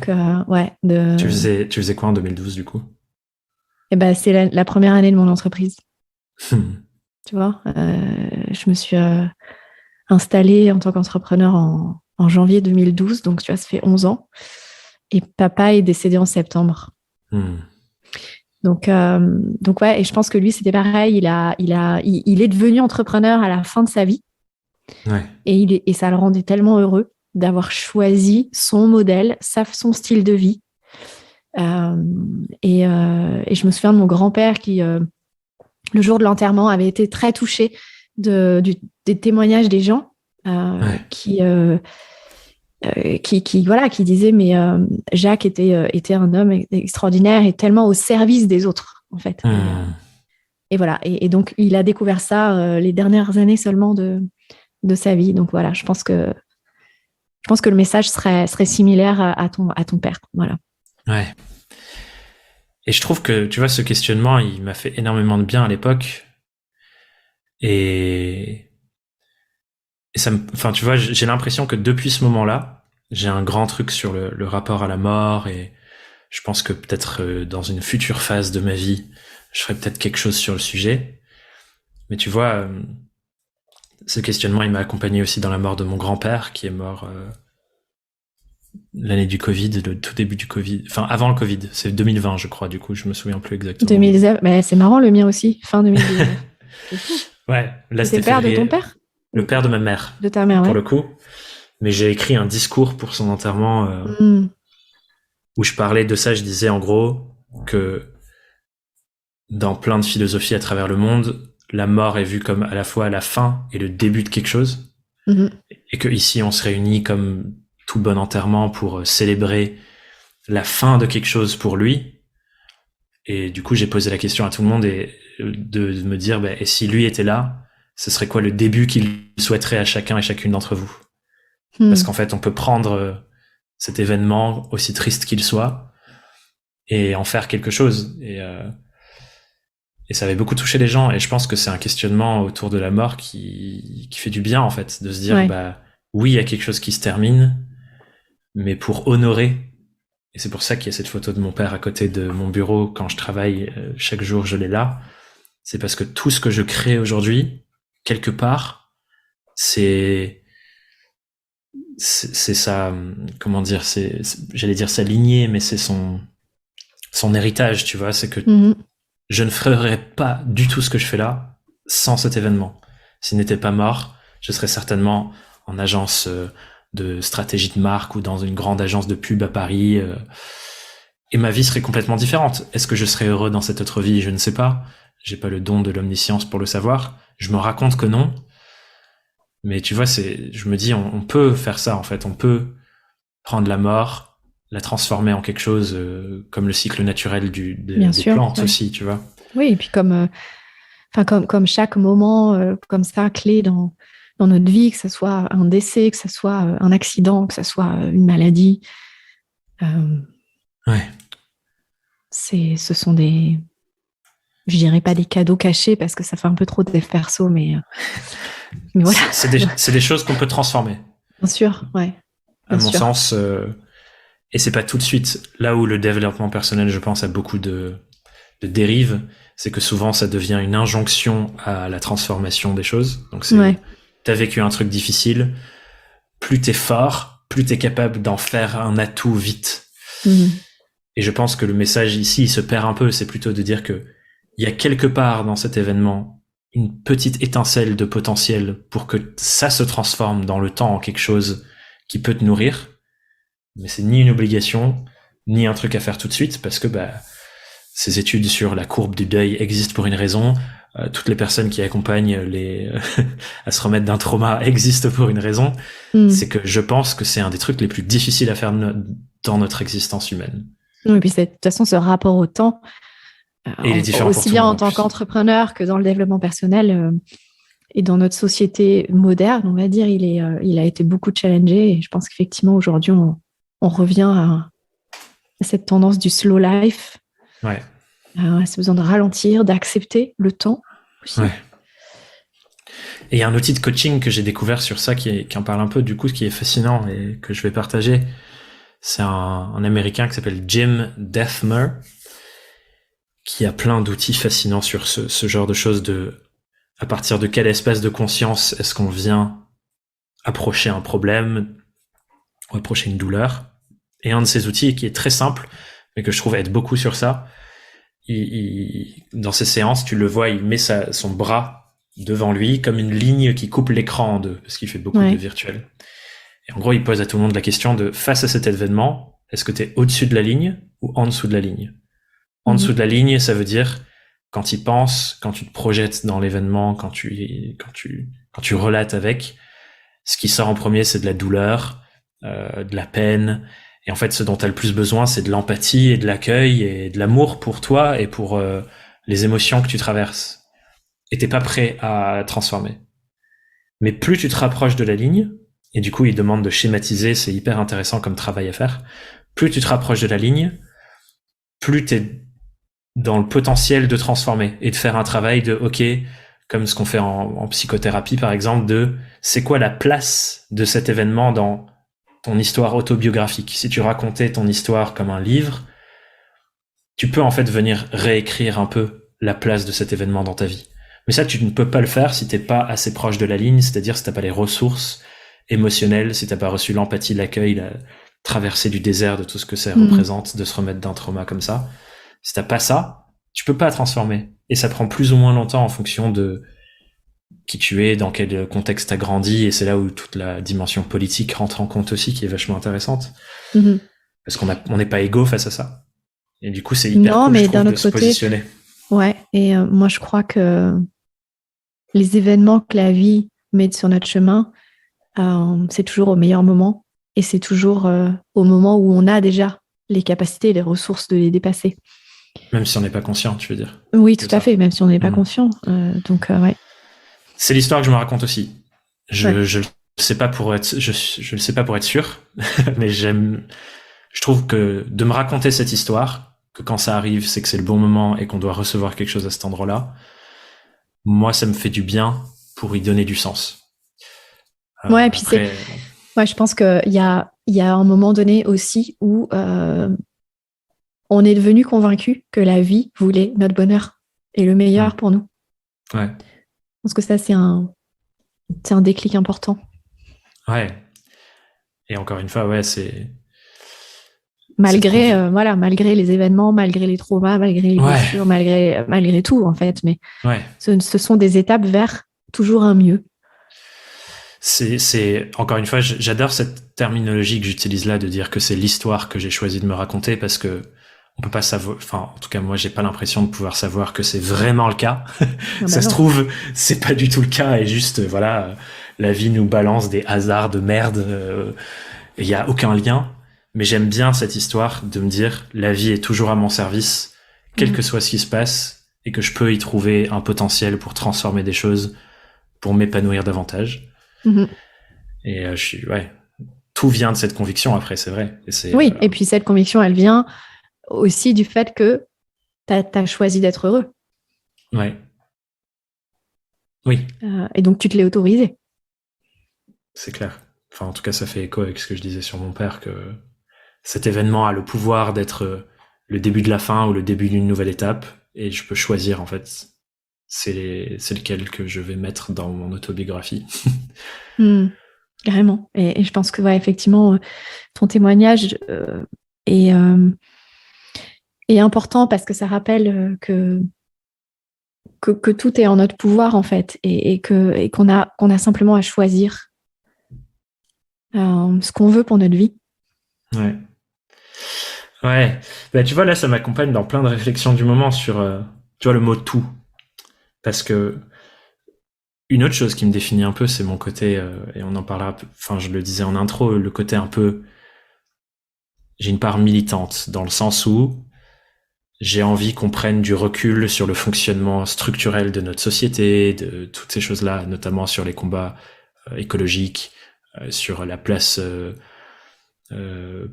S1: Donc,
S2: Tu faisais quoi en 2012, du coup?
S1: Eh ben, c'est la première année de mon entreprise. Tu vois, je me suis installée en tant qu'entrepreneur en janvier 2012. Donc, tu vois, ça fait 11 ans. Et papa est décédé en septembre. Donc ouais, et je pense que lui, c'était pareil. Il est devenu entrepreneur à la fin de sa vie.
S2: Ouais.
S1: Et ça le rendait tellement heureux d'avoir choisi son modèle, son style de vie. Et je me souviens de mon grand-père qui, le jour de l'enterrement, avait été très touché des témoignages des gens qui disaient mais Jacques était un homme extraordinaire et tellement au service des autres, en fait. Et voilà. Et donc, il a découvert ça les dernières années seulement de sa vie. Donc voilà, je pense que le message serait similaire à ton père. Voilà.
S2: Ouais. Et je trouve que, tu vois, ce questionnement, il m'a fait énormément de bien à l'époque. Et ça tu vois, j'ai l'impression que depuis ce moment-là, j'ai un grand truc sur le rapport à la mort, et je pense que peut-être dans une future phase de ma vie, je ferai peut-être quelque chose sur le sujet. Mais tu vois, ce questionnement, il m'a accompagné aussi dans la mort de mon grand-père, qui est mort l'année du Covid, le tout début du Covid, enfin avant le Covid, c'est 2020 je crois, du coup je me souviens plus exactement.
S1: 2019, mais c'est marrant, le mien aussi, fin 2019.
S2: Ouais, là
S1: c'était le père de ton père?
S2: Le père de ma mère.
S1: De ta mère,
S2: pour le coup. Mais j'ai écrit un discours pour son enterrement où je parlais de ça, je disais en gros que dans plein de philosophies à travers le monde, la mort est vue comme à la fois la fin et le début de quelque chose, et que ici on se réunit comme tout bon enterrement pour célébrer la fin de quelque chose pour lui. Et du coup, j'ai posé la question à tout le monde et de me dire, et si lui était là, ce serait quoi le début qu'il souhaiterait à chacun et chacune d'entre vous? Parce qu'en fait, on peut prendre cet événement, aussi triste qu'il soit, et en faire quelque chose. Et ça avait beaucoup touché les gens. Et je pense que c'est un questionnement autour de la mort qui fait du bien, en fait, de se dire, oui, il y a quelque chose qui se termine, mais pour honorer. Et c'est pour ça qu'il y a cette photo de mon père à côté de mon bureau quand je travaille. Chaque jour, je l'ai là. C'est parce que tout ce que je crée aujourd'hui, quelque part, c'est ça, comment dire, j'allais dire sa lignée, mais c'est son héritage, tu vois. C'est que je ne ferais pas du tout ce que je fais là sans cet événement. S'il n'était pas mort, je serais certainement en agence de stratégie de marque ou dans une grande agence de pub à Paris, et ma vie serait complètement différente. Est-ce que je serais heureux dans cette autre vie? Je ne sais pas. J'ai pas le don de l'omniscience pour le savoir, je me raconte que non. Mais tu vois, je me dis, on peut faire ça en fait. On peut prendre la mort, la transformer en quelque chose comme le cycle naturel
S1: Bien
S2: des
S1: sûr,
S2: plantes
S1: ouais.
S2: aussi, tu vois.
S1: Oui, et puis comme chaque moment comme ça, clé dans notre vie, que ce soit un décès, que ce soit un accident, que ce soit une maladie, euh,
S2: Ouais.
S1: ce sont je dirais pas des cadeaux cachés parce que ça fait un peu trop d'effets perso, mais voilà.
S2: C'est des choses qu'on peut transformer,
S1: Bien sûr, ouais,
S2: à
S1: bien
S2: mon
S1: sûr.
S2: sens. Et c'est pas tout de suite. Là où le développement personnel, je pense, a beaucoup de dérives, c'est que souvent ça devient une injonction à la transformation des choses. Donc
S1: Ouais.
S2: t'as vécu un truc difficile, plus t'es fort, plus t'es capable d'en faire un atout vite.
S1: Mhm.
S2: Et je pense que le message ici, il se perd un peu. C'est plutôt de dire que il y a quelque part dans cet événement une petite étincelle de potentiel pour que ça se transforme dans le temps en quelque chose qui peut te nourrir. Mais c'est ni une obligation, ni un truc à faire tout de suite, parce que ces études sur la courbe du deuil existent pour une raison. Toutes les personnes qui accompagnent à se remettre d'un trauma existent pour une raison. C'est que je pense que c'est un des trucs les plus difficiles à faire dans notre existence humaine.
S1: Et puis de toute façon, ce rapport au temps,
S2: Et il est différent pour
S1: aussi
S2: tout le
S1: bien
S2: monde
S1: en
S2: en
S1: tant
S2: plus.
S1: qu'entrepreneur que dans le développement personnel et dans notre société moderne, on va dire, il a été beaucoup challengé. Et je pense qu'effectivement, aujourd'hui, on revient à cette tendance du slow life,
S2: Ouais.
S1: à ce besoin de ralentir, d'accepter le temps aussi.
S2: Ouais. Et il y a un outil de coaching que j'ai découvert sur ça qui en parle un peu, du coup, qui est fascinant et que je vais partager. C'est un Américain qui s'appelle Jim Dethmer, qui a plein d'outils fascinants sur ce genre de choses à partir de quel espace de conscience est-ce qu'on vient approcher un problème ou approcher une douleur. Et un de ces outils qui est très simple, mais que je trouve aide beaucoup sur ça, dans ces séances, tu le vois, il met son bras devant lui comme une ligne qui coupe l'écran en deux, parce qu'il fait beaucoup de virtuel. Et en gros, il pose à tout le monde la question de, face à cet événement, est-ce que tu es au-dessus de la ligne ou en dessous de la ligne? En dessous de la ligne, ça veut dire quand tu penses, quand tu te projettes dans l'événement, quand tu relates avec, ce qui sort en premier, c'est de la douleur, de la peine. Et en fait, ce dont tu as le plus besoin, c'est de l'empathie et de l'accueil et de l'amour pour toi et pour les émotions que tu traverses. Et t'es pas prêt à transformer. Mais plus tu te rapproches de la ligne, et du coup, il demande de schématiser, c'est hyper intéressant comme travail à faire. Plus tu te rapproches de la ligne, plus t'es dans le potentiel de transformer et de faire un travail de, ok, comme ce qu'on fait en psychothérapie, par exemple, de c'est quoi la place de cet événement dans ton histoire autobiographique. Si tu racontais ton histoire comme un livre, tu peux en fait venir réécrire un peu la place de cet événement dans ta vie. Mais ça, tu ne peux pas le faire si t'es pas assez proche de la ligne, c'est-à-dire si t'as pas les ressources émotionnelles, si t'as pas reçu l'empathie, l'accueil, la traversée du désert de tout ce que ça représente de se remettre d'un trauma comme ça. Si t'as pas ça, tu peux pas transformer. Et ça prend plus ou moins longtemps en fonction de qui tu es, dans quel contexte t'as grandi, et c'est là où toute la dimension politique rentre en compte aussi, qui est vachement intéressante. Parce qu'on n'est pas égaux face à ça. Et du coup, c'est hyper cool, je trouve, de se positionner.
S1: Ouais, et moi, je crois que les événements que la vie met sur notre chemin, c'est toujours au meilleur moment, et c'est toujours au moment où on a déjà les capacités et les ressources de les dépasser.
S2: Même si on n'est pas conscient, tu veux dire.
S1: Oui, tout à fait, même si on n'est pas conscient. Donc, ouais.
S2: C'est l'histoire que je me raconte aussi. Je le sais pas pour être, je le sais pas pour être sûr, mais je trouve que de me raconter cette histoire, que quand ça arrive, c'est que c'est le bon moment et qu'on doit recevoir quelque chose à cet endroit-là, moi, ça me fait du bien pour y donner du sens.
S1: Ouais, et puis ouais, je pense qu'il y a un moment donné aussi où on est devenu convaincu que la vie voulait notre bonheur et le meilleur pour nous.
S2: Ouais.
S1: Je pense que ça, c'est un déclic important.
S2: Ouais. Et encore une fois, ouais, c'est...
S1: Malgré les événements, malgré les traumas, malgré les blessures, malgré tout, en fait. Mais ce sont des étapes vers toujours un mieux.
S2: C'est encore une fois, j'adore cette terminologie que j'utilise là de dire que c'est l'histoire que j'ai choisi de me raconter parce que on peut pas savoir, enfin, en tout cas, moi, j'ai pas l'impression de pouvoir savoir que c'est vraiment le cas.
S1: Ah
S2: Ça
S1: bah
S2: se
S1: non.
S2: trouve, c'est pas du tout le cas et juste, voilà, la vie nous balance des hasards de merde, et il y a aucun lien. Mais j'aime bien cette histoire de me dire, la vie est toujours à mon service, quel que soit ce qui se passe, et que je peux y trouver un potentiel pour transformer des choses, pour m'épanouir davantage.
S1: Mhm.
S2: Et tout vient de cette conviction après, c'est vrai. Et c'est,
S1: Oui, et puis cette conviction, elle vient aussi du fait que tu as choisi d'être heureux.
S2: ouais. Oui,
S1: Et donc, tu te l'es autorisé.
S2: c'est clair. Enfin, en tout cas, ça fait écho avec ce que je disais sur mon père, que cet événement a le pouvoir d'être le début de la fin ou le début d'une nouvelle étape, et je peux choisir, en fait, c'est lequel que je vais mettre dans mon autobiographie.
S1: Carrément. Et je pense que, ouais, effectivement, ton témoignage est, est important parce que ça rappelle que tout est en notre pouvoir, en fait, et qu'on a simplement à choisir ce qu'on veut pour notre vie.
S2: Ouais. Ouais. Bah, tu vois, là, ça m'accompagne dans plein de réflexions du moment sur, tu vois, le mot tout. Parce que une autre chose qui me définit un peu, c'est mon côté, et on en parlera, enfin, je le disais en intro, le côté un peu, j'ai une part militante, dans le sens où j'ai envie qu'on prenne du recul sur le fonctionnement structurel de notre société, de toutes ces choses-là, notamment sur les combats écologiques, sur la place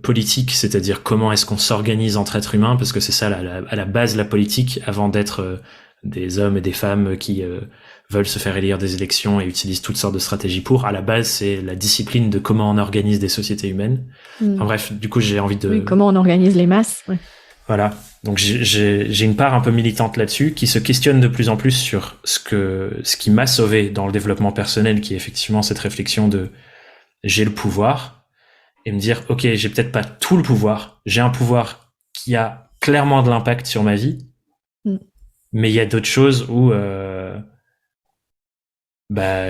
S2: politique, c'est-à-dire comment est-ce qu'on s'organise entre êtres humains, parce que c'est ça à la base la politique, avant d'être des hommes et des femmes qui veulent se faire élire des élections et utilisent toutes sortes de stratégies pour. À la base, c'est la discipline de comment on organise des sociétés humaines. Enfin bref, du coup, j'ai envie de...
S1: Oui, comment on organise les masses. Ouais.
S2: Voilà. Donc j'ai une part un peu militante là-dessus qui se questionne de plus en plus sur ce qui m'a sauvé dans le développement personnel, qui est effectivement cette réflexion de j'ai le pouvoir, et me dire ok, j'ai peut-être pas tout le pouvoir, j'ai un pouvoir qui a clairement de l'impact sur ma vie, mais il y a d'autres choses où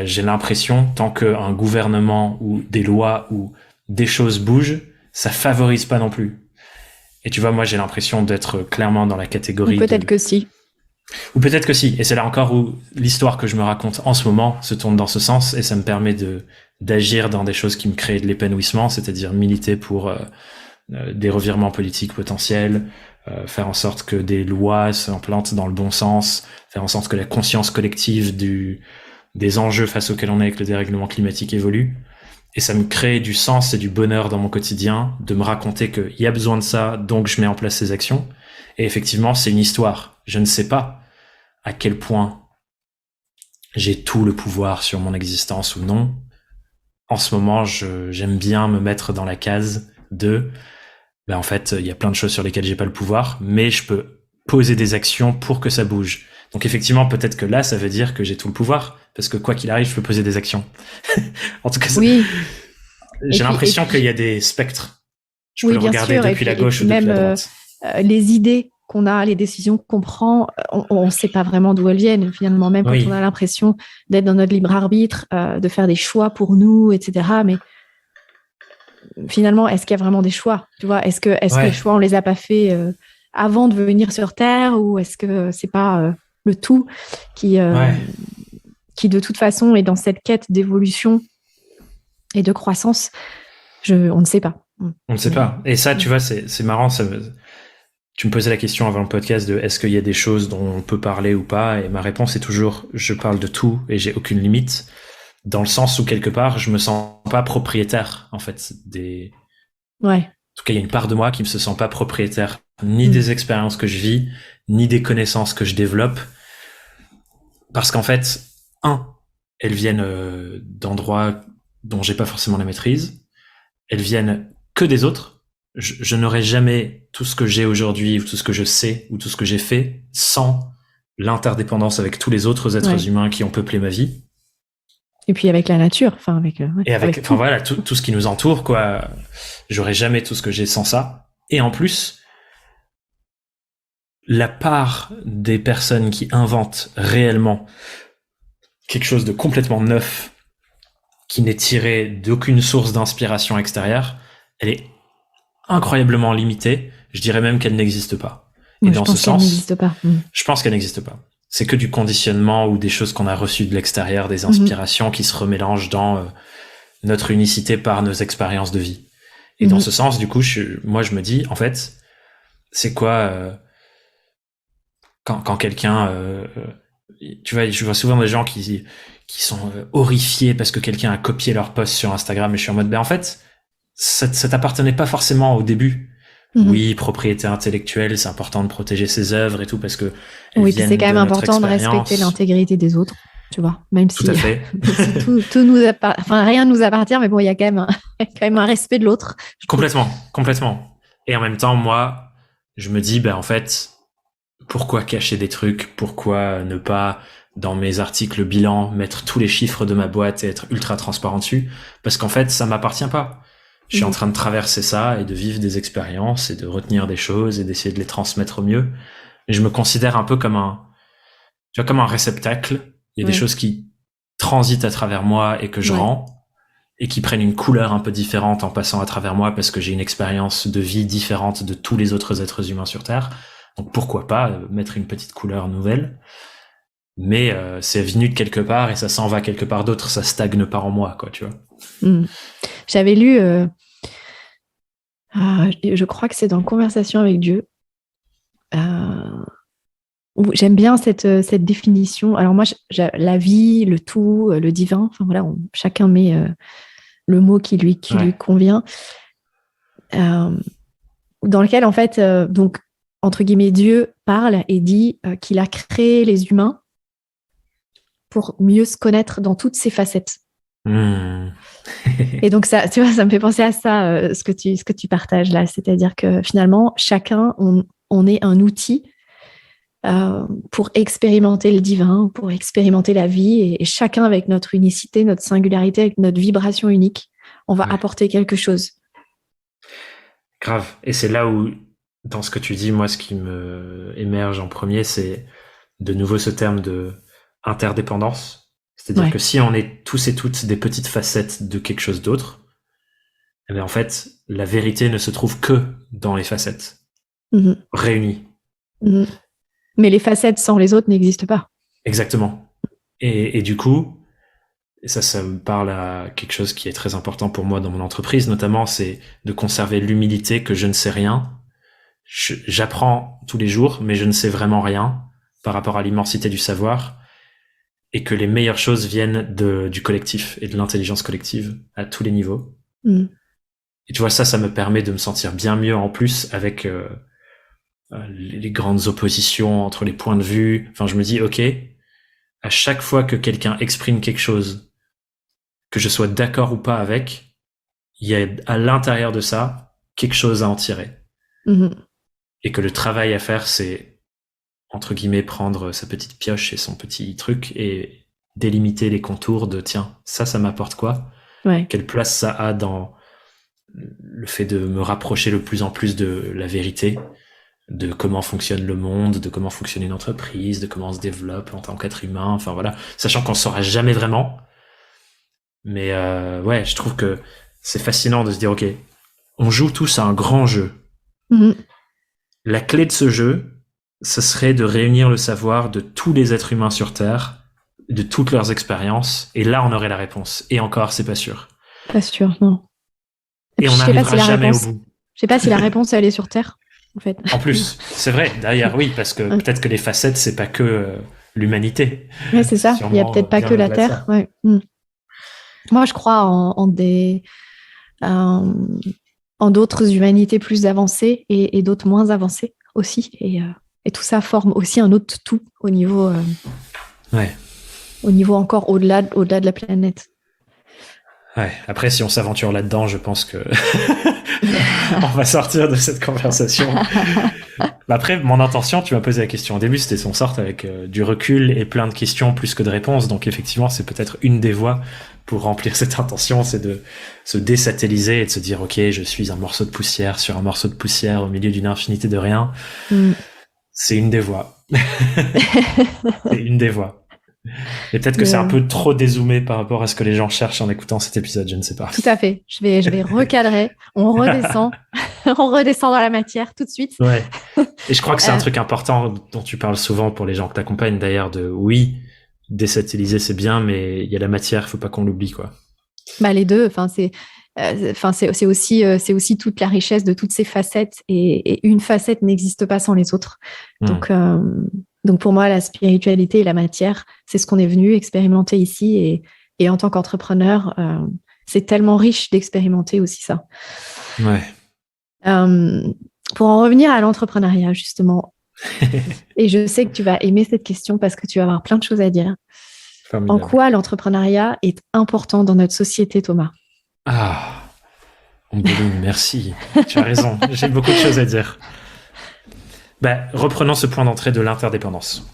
S2: j'ai l'impression, tant qu'un gouvernement ou des lois ou des choses bougent, ça favorise pas non plus. Et tu vois, moi j'ai l'impression d'être clairement dans la catégorie
S1: Ou peut-être que si.
S2: Ou peut-être que si. Et c'est là encore où l'histoire que je me raconte en ce moment se tourne dans ce sens, et ça me permet d'agir dans des choses qui me créent de l'épanouissement, c'est-à-dire militer pour des revirements politiques potentiels, faire en sorte que des lois s'implantent dans le bon sens, faire en sorte que la conscience collective des enjeux face auxquels on est avec le dérèglement climatique évolue. Et ça me crée du sens et du bonheur dans mon quotidien de me raconter qu'il y a besoin de ça, donc je mets en place ces actions. Et effectivement, c'est une histoire. Je ne sais pas à quel point j'ai tout le pouvoir sur mon existence ou non. En ce moment, j'aime bien me mettre dans la case de en fait, il y a plein de choses sur lesquelles j'ai pas le pouvoir, mais je peux poser des actions pour que ça bouge. Donc effectivement, peut-être que là, ça veut dire que j'ai tout le pouvoir, parce que quoi qu'il arrive, je peux poser des actions. En tout cas,
S1: oui.
S2: J'ai l'impression qu'il y a des spectres. Je peux le regarder
S1: sûr,
S2: depuis la gauche ou depuis la droite.
S1: Les idées qu'on a, les décisions qu'on prend, on ne sait pas vraiment d'où elles viennent. Finalement, même quand on a l'impression d'être dans notre libre arbitre, de faire des choix pour nous, etc. Mais finalement, est-ce qu'il y a vraiment des choix? Tu vois, est-ce que les choix, on les a pas faits avant de venir sur Terre, ou est-ce que c'est pas le tout qui de toute façon est dans cette quête d'évolution et de croissance? On ne sait pas.
S2: On ne sait pas. Et ça, tu vois, c'est marrant. Tu me posais la question avant le podcast de est-ce qu'il y a des choses dont on peut parler ou pas, et ma réponse est toujours je parle de tout et j'ai aucune limite, dans le sens où quelque part je me sens pas propriétaire en fait des.
S1: Ouais.
S2: En tout cas, il y a une part de moi qui ne se sent pas propriétaire ni des expériences que je vis, ni des connaissances que je développe, parce qu'en fait, elles viennent d'endroits dont j'ai pas forcément la maîtrise, elles viennent que des autres. Je n'aurais jamais tout ce que j'ai aujourd'hui, ou tout ce que je sais, ou tout ce que j'ai fait, sans l'interdépendance avec tous les autres êtres humains qui ont peuplé ma vie.
S1: Et puis avec la nature, enfin
S2: voilà, tout ce qui nous entoure, quoi. J'aurais jamais tout ce que j'ai sans ça. Et en plus, la part des personnes qui inventent réellement quelque chose de complètement neuf, qui n'est tiré d'aucune source d'inspiration extérieure, elle est incroyablement limitée. Je dirais même qu'elle n'existe pas. Et
S1: Moi,
S2: dans
S1: je
S2: ce
S1: pense qu'elle
S2: sens,
S1: n'existe pas.
S2: je pense qu'elle n'existe pas. C'est que du conditionnement ou des choses qu'on a reçues de l'extérieur, des inspirations qui se remélangent dans notre unicité par nos expériences de vie. Et dans ce sens, du coup, moi, je me dis, en fait, c'est quoi quand quelqu'un, tu vois, je vois souvent des gens qui sont horrifiés parce que quelqu'un a copié leur post sur Instagram, et je suis en mode, ben en fait, ça t'appartenait pas forcément au début. Oui, propriété intellectuelle, c'est important de protéger ses œuvres et tout parce que
S1: oui, puis c'est quand même important de respecter l'intégrité des autres, tu vois, même si,
S2: tout à fait.
S1: tout nous rien ne nous appartient, mais bon, il y a quand même un respect de l'autre.
S2: Complètement. Et en même temps, moi, je me dis, ben en fait, pourquoi cacher des trucs? Pourquoi ne pas, dans mes articles bilan, mettre tous les chiffres de ma boîte et être ultra transparent dessus? Parce qu'en fait, ça m'appartient pas. Je suis en train de traverser ça et de vivre des expériences et de retenir des choses et d'essayer de les transmettre au mieux. Et je me considère un peu comme comme un réceptacle. Il y a des choses qui transitent à travers moi et que je rends et qui prennent une couleur un peu différente en passant à travers moi parce que j'ai une expérience de vie différente de tous les autres êtres humains sur Terre. Donc pourquoi pas mettre une petite couleur nouvelle? Mais c'est venu de quelque part et ça s'en va quelque part d'autre. Ça stagne pas en moi, quoi, tu vois.
S1: J'avais lu, je crois que c'est dans Conversation avec Dieu. J'aime bien cette définition. Alors moi, la vie, le tout, le divin. Enfin voilà, chacun met le mot qui lui convient. Dans lequel en fait, donc entre guillemets, Dieu parle et dit qu'il a créé les humains pour mieux se connaître dans toutes ses facettes. Et donc ça, tu vois, ça me fait penser à ça, ce que tu partages là, c'est-à-dire que finalement, chacun, on est un outil pour expérimenter le divin, pour expérimenter la vie, et chacun avec notre unicité, notre singularité, avec notre vibration unique, on va apporter quelque chose.
S2: Grave. Et c'est là où, dans ce que tu dis, moi, ce qui me émerge en premier, c'est de nouveau ce terme de interdépendance. C'est-à-dire que si on est tous et toutes des petites facettes de quelque chose d'autre, eh bien en fait, la vérité ne se trouve que dans les facettes réunies.
S1: Mais les facettes sans les autres n'existent pas.
S2: Exactement. Et du coup, ça me parle à quelque chose qui est très important pour moi dans mon entreprise, notamment, c'est de conserver l'humilité que je ne sais rien. J'apprends tous les jours, mais je ne sais vraiment rien par rapport à l'immensité du savoir. Et que les meilleures choses viennent du collectif et de l'intelligence collective à tous les niveaux. Et tu vois, ça me permet de me sentir bien mieux en plus avec les grandes oppositions entre les points de vue. Enfin, je me dis, ok, à chaque fois que quelqu'un exprime quelque chose, que je sois d'accord ou pas avec, il y a à l'intérieur de ça quelque chose à en tirer. Et que le travail à faire, c'est entre guillemets, prendre sa petite pioche et son petit truc et délimiter les contours de tiens, ça m'apporte quoi? Quelle place ça a dans le fait de me rapprocher le plus en plus de la vérité, de comment fonctionne le monde, de comment fonctionne une entreprise, de comment on se développe en tant qu'être humain, enfin voilà, sachant qu'on ne saura jamais vraiment. Mais je trouve que c'est fascinant de se dire, ok, on joue tous à un grand jeu. La clé de ce jeu, ce serait de réunir le savoir de tous les êtres humains sur Terre, de toutes leurs expériences, et là, on aurait la réponse. Et encore, c'est pas sûr.
S1: Pas sûr, non.
S2: Et on n'arrivera jamais au bout.
S1: Je sais pas si la réponse, elle est sur Terre, en fait.
S2: En plus, c'est vrai. D'ailleurs, oui, parce que peut-être que les facettes, c'est pas que l'humanité.
S1: Oui, c'est ça. Il y a peut-être pas que la Terre. Moi, je crois en d'autres humanités plus avancées et d'autres moins avancées aussi. Et tout ça forme aussi un autre tout au niveau, au niveau encore au-delà de la planète.
S2: Après, si on s'aventure là-dedans, je pense que on va sortir de cette conversation. Après, mon intention, tu m'as posé la question au début, c'était qu'on sorte avec du recul et plein de questions plus que de réponses. Donc effectivement, c'est peut-être une des voies pour remplir cette intention, c'est de se désatelliser et de se dire, ok, je suis un morceau de poussière sur un morceau de poussière au milieu d'une infinité de rien. C'est une des voies. C'est une des voies. Et peut-être que c'est un peu trop dézoomé par rapport à ce que les gens cherchent en écoutant cet épisode, je ne sais pas.
S1: Tout à fait. Je vais recadrer. On redescend. On redescend dans la matière tout de suite.
S2: Ouais. Et je crois que c'est un truc important dont tu parles souvent pour les gens que t'accompagnes d'ailleurs, de oui, désatelliser c'est bien, mais il y a la matière, faut pas qu'on l'oublie, quoi.
S1: Bah, les deux, c'est aussi toute la richesse de toutes ces facettes et une facette n'existe pas sans les autres. Donc pour moi, la spiritualité et la matière, c'est ce qu'on est venu expérimenter ici et en tant qu'entrepreneur, c'est tellement riche d'expérimenter aussi ça.
S2: Ouais.
S1: Pour en revenir à l'entrepreneuriat, justement, et je sais que tu vas aimer cette question parce que tu vas avoir plein de choses à dire.
S2: Formidable.
S1: En quoi l'entrepreneuriat est important dans notre société, Thomas?
S2: Ah, Ombeline, merci. Tu as raison, j'ai beaucoup de choses à dire. Reprenons ce point d'entrée de l'interdépendance.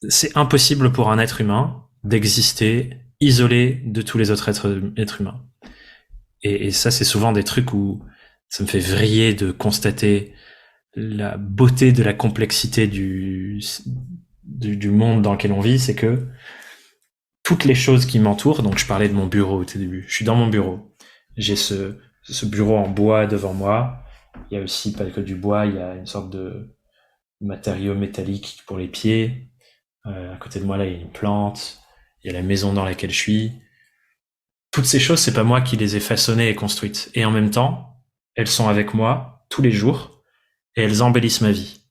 S2: C'est impossible pour un être humain d'exister isolé de tous les autres êtres humains. Et ça, c'est souvent des trucs où ça me fait vriller de constater la beauté de la complexité du monde dans lequel on vit, c'est que toutes les choses qui m'entourent, donc je parlais de mon bureau au tout début, je suis dans mon bureau, j'ai ce bureau en bois devant moi, il y a aussi pas que du bois, il y a une sorte de matériau métallique pour les pieds, à côté de moi là il y a une plante, il y a la maison dans laquelle je suis. Toutes ces choses, c'est pas moi qui les ai façonnées et construites, et en même temps, elles sont avec moi tous les jours, et elles embellissent ma vie.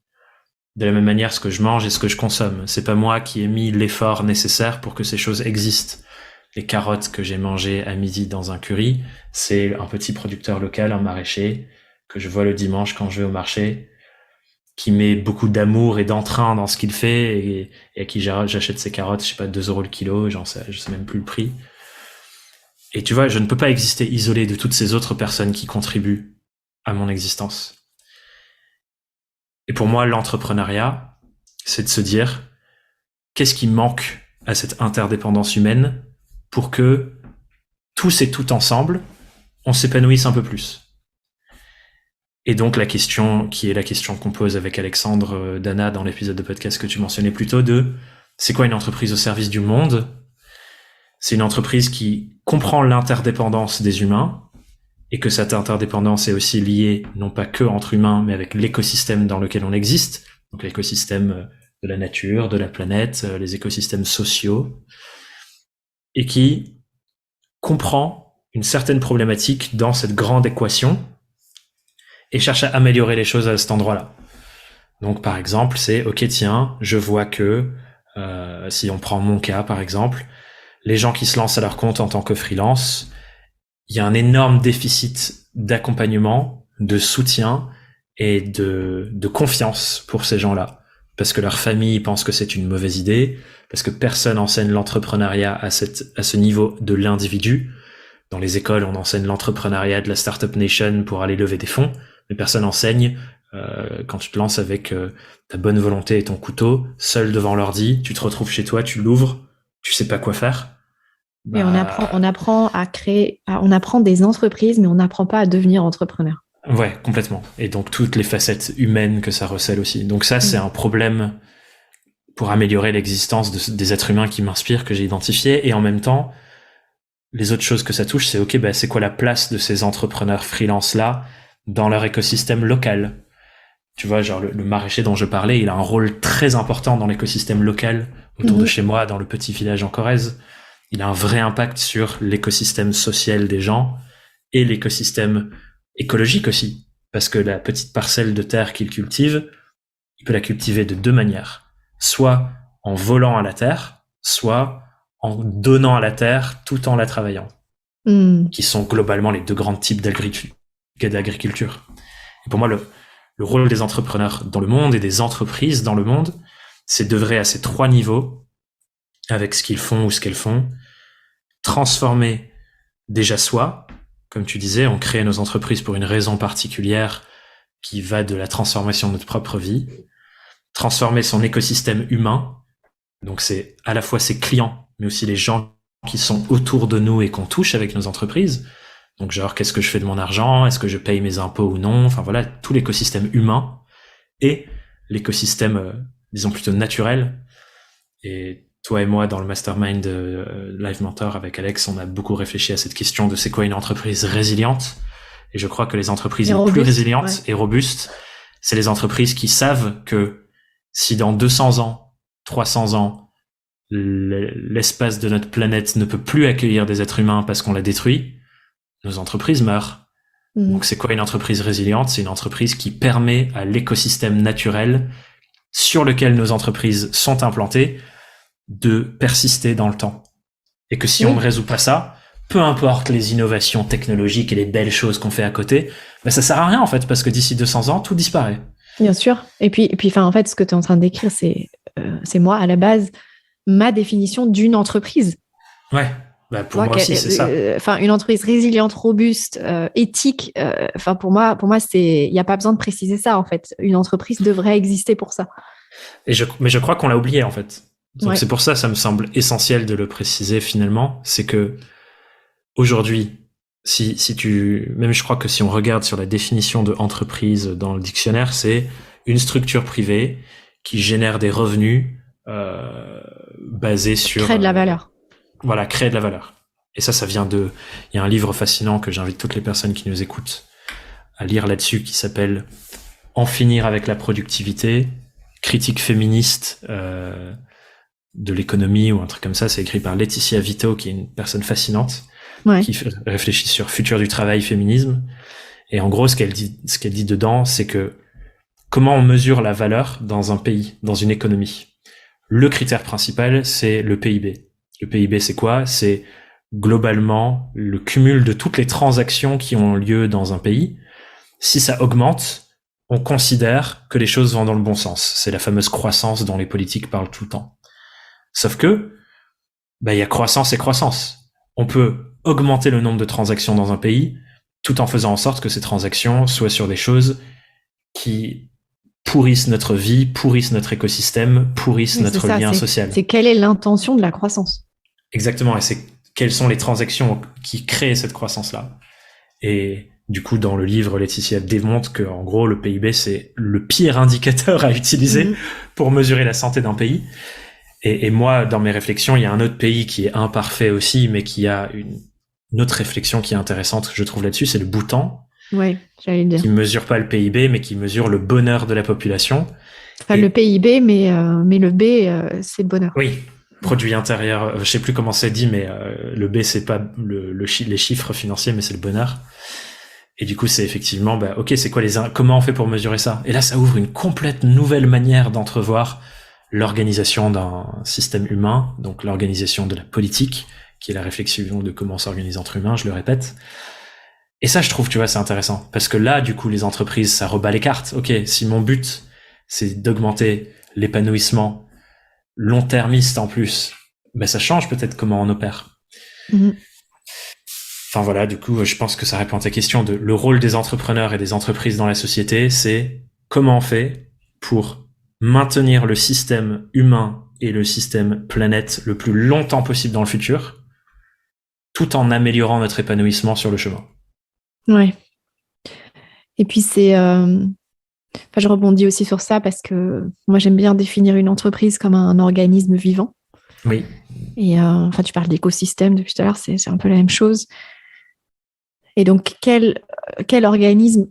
S2: De la même manière, ce que je mange et ce que je consomme. C'est pas moi qui ai mis l'effort nécessaire pour que ces choses existent. Les carottes que j'ai mangées à midi dans un curry, c'est un petit producteur local, un maraîcher, que je vois le dimanche quand je vais au marché, qui met beaucoup d'amour et d'entrain dans ce qu'il fait et à qui j'achète ces carottes, je sais pas, 2 € le kilo, je sais même plus le prix. Et tu vois, je ne peux pas exister isolé de toutes ces autres personnes qui contribuent à mon existence. Et pour moi, l'entrepreneuriat, c'est de se dire, qu'est-ce qui manque à cette interdépendance humaine pour que tous et toutes ensemble, on s'épanouisse un peu plus. Et donc la question, qui est la question qu'on pose avec Alexandre Dana dans l'épisode de podcast que tu mentionnais plus tôt, de c'est quoi une entreprise au service du monde? C'est une entreprise qui comprend l'interdépendance des humains, et que cette interdépendance est aussi liée non pas que entre humains, mais avec l'écosystème dans lequel on existe, donc l'écosystème de la nature, de la planète, les écosystèmes sociaux, et qui comprend une certaine problématique dans cette grande équation et cherche à améliorer les choses à cet endroit-là. Donc par exemple, c'est ok, tiens, je vois que si on prend mon cas par exemple, les gens qui se lancent à leur compte en tant que freelance, il y a un énorme déficit d'accompagnement, de soutien et de confiance pour ces gens-là. Parce que leur famille pense que c'est une mauvaise idée, parce que personne enseigne l'entrepreneuriat à ce niveau de l'individu. Dans les écoles, on enseigne l'entrepreneuriat de la Startup Nation pour aller lever des fonds, mais personne enseigne quand tu te lances avec ta bonne volonté et ton couteau, seul devant l'ordi, tu te retrouves chez toi, tu l'ouvres, tu sais pas quoi faire.
S1: Mais on apprend à créer, on apprend des entreprises, mais on n'apprend pas à devenir entrepreneur.
S2: Ouais, complètement. Et donc toutes les facettes humaines que ça recèle aussi. Donc ça, c'est un problème pour améliorer l'existence des êtres humains qui m'inspirent, que j'ai identifié. Et en même temps, les autres choses que ça touche, c'est ok, c'est quoi la place de ces entrepreneurs freelance-là dans leur écosystème local? Tu vois, genre le maraîcher dont je parlais, il a un rôle très important dans l'écosystème local autour de chez moi, dans le petit village en Corrèze. Il a un vrai impact sur l'écosystème social des gens et l'écosystème écologique aussi. Parce que la petite parcelle de terre qu'il cultive, il peut la cultiver de 2 manières. Soit en volant à la terre, soit en donnant à la terre tout en la travaillant. Qui sont globalement les 2 grands types d'agriculture. Et pour moi, le rôle des entrepreneurs dans le monde et des entreprises dans le monde, c'est d'œuvrer à ces 3 niveaux avec ce qu'ils font ou ce qu'elles font, transformer déjà soi, comme tu disais, on crée nos entreprises pour une raison particulière qui va de la transformation de notre propre vie, transformer son écosystème humain, donc c'est à la fois ses clients, mais aussi les gens qui sont autour de nous et qu'on touche avec nos entreprises, donc genre qu'est-ce que je fais de mon argent, est-ce que je paye mes impôts ou non, enfin voilà, tout l'écosystème humain et l'écosystème, disons plutôt naturel. Et toi et moi, dans le mastermind de Live Mentor avec Alex, on a beaucoup réfléchi à cette question de c'est quoi une entreprise résiliente. Et je crois que les entreprises
S1: Et
S2: les plus
S1: robuste,
S2: résilientes et robustes, c'est les entreprises qui savent que si dans 200 ans, 300 ans, l'espace de notre planète ne peut plus accueillir des êtres humains parce qu'on l'a détruit, nos entreprises meurent. Donc c'est quoi une entreprise résiliente? C'est une entreprise qui permet à l'écosystème naturel sur lequel nos entreprises sont implantées de persister dans le temps. Et que si on ne résout pas ça, peu importe les innovations technologiques et les belles choses qu'on fait à côté, ben ça sert à rien en fait, parce que d'ici 200 ans, tout disparaît.
S1: Bien sûr. Et puis, en fait, ce que tu es en train de décrire, c'est moi, à la base, ma définition d'une entreprise.
S2: Ouais. Bah pour moi aussi, c'est ça.
S1: Enfin, une entreprise résiliente, robuste, éthique. Enfin, pour moi, il n'y a pas besoin de préciser ça en fait. Une entreprise devrait exister pour ça.
S2: Mais je crois qu'on l'a oublié en fait. Donc c'est pour ça me semble essentiel de le préciser finalement. C'est que aujourd'hui, même je crois que si on regarde sur la définition de entreprise dans le dictionnaire, c'est une structure privée qui génère des revenus basés sur
S1: créer de la valeur.
S2: Voilà, créer de la valeur. Et ça vient il y a un livre fascinant que j'invite toutes les personnes qui nous écoutent à lire là-dessus qui s'appelle En finir avec la productivité, critique féministe de l'économie ou un truc comme ça. C'est écrit par Laetitia Vito, qui est une personne fascinante, qui réfléchit sur futur du travail, féminisme. Et en gros, ce qu'elle dit dedans, c'est que comment on mesure la valeur dans un pays, dans une économie. Le critère principal, c'est le PIB. Le PIB, c'est quoi? C'est globalement le cumul de toutes les transactions qui ont lieu dans un pays. Si ça augmente, on considère que les choses vont dans le bon sens. C'est la fameuse croissance dont les politiques parlent tout le temps. Sauf que, il y a croissance et croissance. On peut augmenter le nombre de transactions dans un pays tout en faisant en sorte que ces transactions soient sur des choses qui pourrissent notre vie, pourrissent notre écosystème, pourrissent notre lien social.
S1: C'est quelle est l'intention de la croissance?
S2: Exactement, et c'est quelles sont les transactions qui créent cette croissance-là. Et du coup, dans le livre, Laetitia démontre que, en gros, le PIB, c'est le pire indicateur à utiliser pour mesurer la santé d'un pays. Et moi, dans mes réflexions, il y a un autre pays qui est imparfait aussi, mais qui a une autre réflexion qui est intéressante, je trouve là-dessus, c'est le Bhoutan.
S1: Oui, j'allais le dire.
S2: Qui mesure pas le PIB, mais qui mesure le bonheur de la population.
S1: Enfin, le PIB, mais le B, c'est le bonheur.
S2: Oui, produit intérieur, je sais plus comment c'est dit, mais le B, c'est pas les chiffres financiers, mais c'est le bonheur. Et du coup, c'est effectivement, ok, c'est quoi comment on fait pour mesurer ça? Et là, ça ouvre une complète nouvelle manière d'entrevoir l'organisation d'un système humain, donc l'organisation de la politique, qui est la réflexion de comment s'organise entre humains, je le répète. Et ça, je trouve, tu vois, c'est intéressant. Parce que là, du coup, les entreprises, ça rebat les cartes. Ok, si mon but, c'est d'augmenter l'épanouissement long-termiste en plus, ça change peut-être comment on opère. Enfin voilà, du coup, je pense que ça répond à ta question de le rôle des entrepreneurs et des entreprises dans la société, c'est comment on fait pour maintenir le système humain et le système planète le plus longtemps possible dans le futur, tout en améliorant notre épanouissement sur le chemin.
S1: Ouais. Et puis je rebondis aussi sur ça parce que moi j'aime bien définir une entreprise comme un organisme vivant.
S2: Oui.
S1: Et tu parles d'écosystème depuis tout à l'heure, c'est un peu la même chose. Et donc quel organisme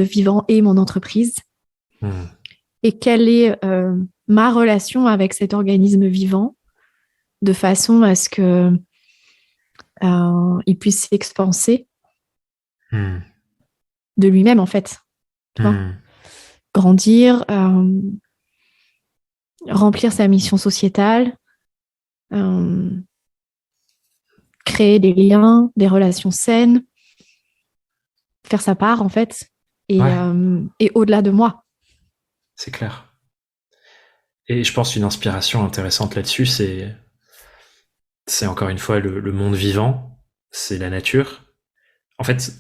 S1: vivant est mon entreprise et quelle est ma relation avec cet organisme vivant de façon à ce que il puisse s'expanser de lui-même en fait. Tu vois, grandir, remplir sa mission sociétale, créer des liens, des relations saines, faire sa part en fait, et au-delà de moi.
S2: C'est clair. Et je pense une inspiration intéressante là-dessus, c'est encore une fois le monde vivant, c'est la nature. En fait,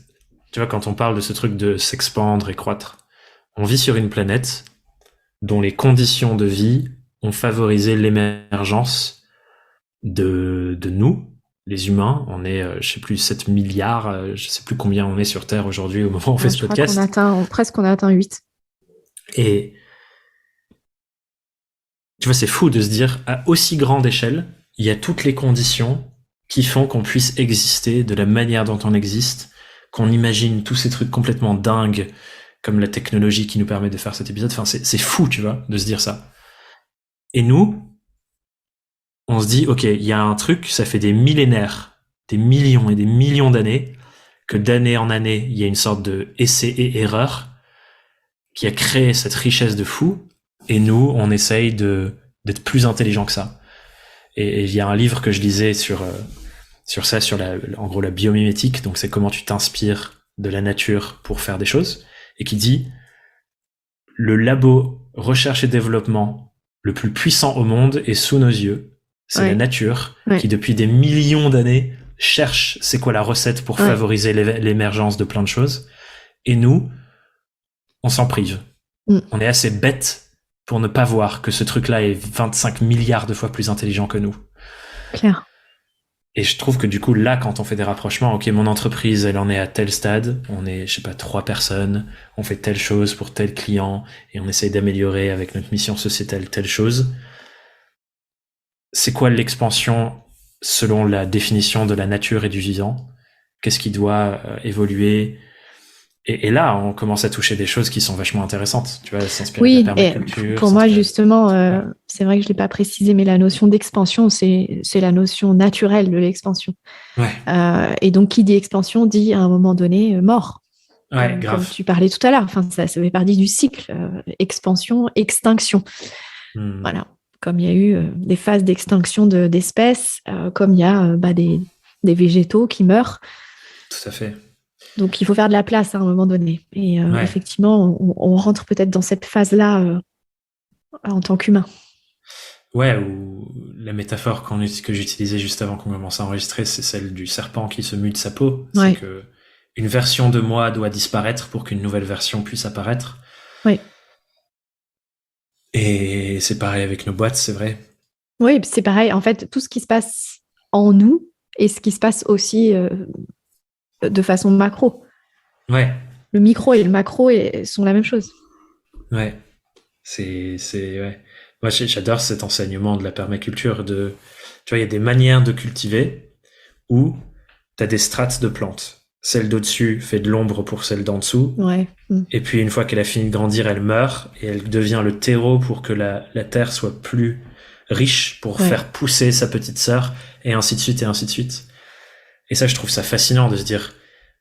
S2: tu vois, quand on parle de ce truc de s'expandre et croître, on vit sur une planète dont les conditions de vie ont favorisé l'émergence de nous, les humains. On est, je sais plus, 7 milliards, je sais plus combien on est sur Terre aujourd'hui au moment où on fait ce podcast.
S1: On a atteint 8.
S2: Et tu vois, c'est fou de se dire, à aussi grande échelle, il y a toutes les conditions qui font qu'on puisse exister de la manière dont on existe, qu'on imagine tous ces trucs complètement dingues, comme la technologie qui nous permet de faire cet épisode. Enfin, c'est fou, tu vois, de se dire ça. Et nous, on se dit, ok, il y a un truc, ça fait des millénaires, des millions et des millions d'années, que d'année en année, il y a une sorte de essai et erreur qui a créé cette richesse de fou. Et nous, on essaye d'être plus intelligent que ça. Et il y a un livre que je lisais sur ça, en gros la biomimétique, donc c'est comment tu t'inspires de la nature pour faire des choses, et qui dit le labo recherche et développement le plus puissant au monde est sous nos yeux. C'est la nature qui, depuis des millions d'années, cherche c'est quoi la recette pour favoriser l'émergence de plein de choses. Et nous, on s'en prive. On est assez bête pour ne pas voir que ce truc-là est 25 milliards de fois plus intelligent que nous.
S1: Claire.
S2: Et je trouve que du coup, là, quand on fait des rapprochements, ok, mon entreprise, elle en est à tel stade, on est, 3 personnes, on fait telle chose pour tel client, et on essaye d'améliorer avec notre mission sociétale telle chose. C'est quoi l'expansion selon la définition de la nature et du vivant? Qu'est-ce qui doit évoluer? Et là, on commence à toucher des choses qui sont vachement intéressantes. Tu vois, s'inspirer de la permaculture.
S1: Et pour moi, justement, c'est vrai que je l'ai pas précisé, mais la notion d'expansion, c'est la notion naturelle de l'expansion. Et donc, qui dit expansion dit à un moment donné mort.
S2: Grave.
S1: Comme tu parlais tout à l'heure. Enfin, ça fait partie du cycle expansion, extinction. Voilà. Comme il y a eu des phases d'extinction d'espèces, comme il y a des végétaux qui meurent.
S2: Tout à fait.
S1: Donc, il faut faire de la place à un moment donné. Et effectivement, on rentre peut-être dans cette phase-là en tant qu'humain.
S2: Ouais, ou la métaphore que j'utilisais juste avant qu'on commence à enregistrer, c'est celle du serpent qui se mue de sa peau. C'est que une version de moi doit disparaître pour qu'une nouvelle version puisse apparaître.
S1: Oui.
S2: Et c'est pareil avec nos boîtes, c'est vrai.
S1: Oui, c'est pareil. En fait, tout ce qui se passe en nous et ce qui se passe aussi de façon macro.
S2: Ouais.
S1: Le micro et le macro sont la même chose.
S2: Ouais. Ouais. Moi, j'adore cet enseignement de la permaculture. Tu vois, il y a des manières de cultiver où tu as des strates de plantes. Celle d'au-dessus fait de l'ombre pour celle d'en dessous.
S1: Ouais.
S2: Et puis, une fois qu'elle a fini de grandir, elle meurt et elle devient le terreau pour que la terre soit plus riche pour faire pousser sa petite sœur, et ainsi de suite, et ainsi de suite. Et ça, je trouve ça fascinant de se dire,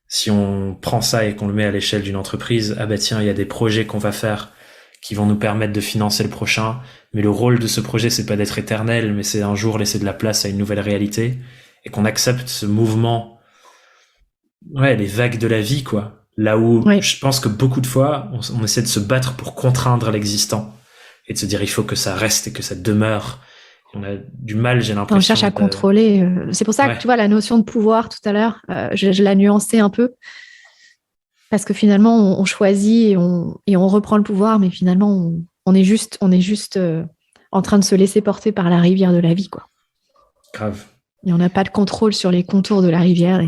S2: si on prend ça et qu'on le met à l'échelle d'une entreprise, ah bah tiens, il y a des projets qu'on va faire qui vont nous permettre de financer le prochain, mais le rôle de ce projet, c'est pas d'être éternel, mais c'est un jour laisser de la place à une nouvelle réalité, et qu'on accepte ce mouvement, les vagues de la vie, quoi. Là où je pense que beaucoup de fois, on essaie de se battre pour contraindre l'existant, et de se dire, il faut que ça reste et que ça demeure. On a du mal, j'ai l'impression.
S1: On cherche à contrôler. C'est pour ça que tu vois la notion de pouvoir tout à l'heure, je la nuançais un peu. Parce que finalement, on choisit et on reprend le pouvoir, mais finalement, on est juste en train de se laisser porter par la rivière de la vie, quoi.
S2: Grave.
S1: Et on n'a pas de contrôle sur les contours de la rivière.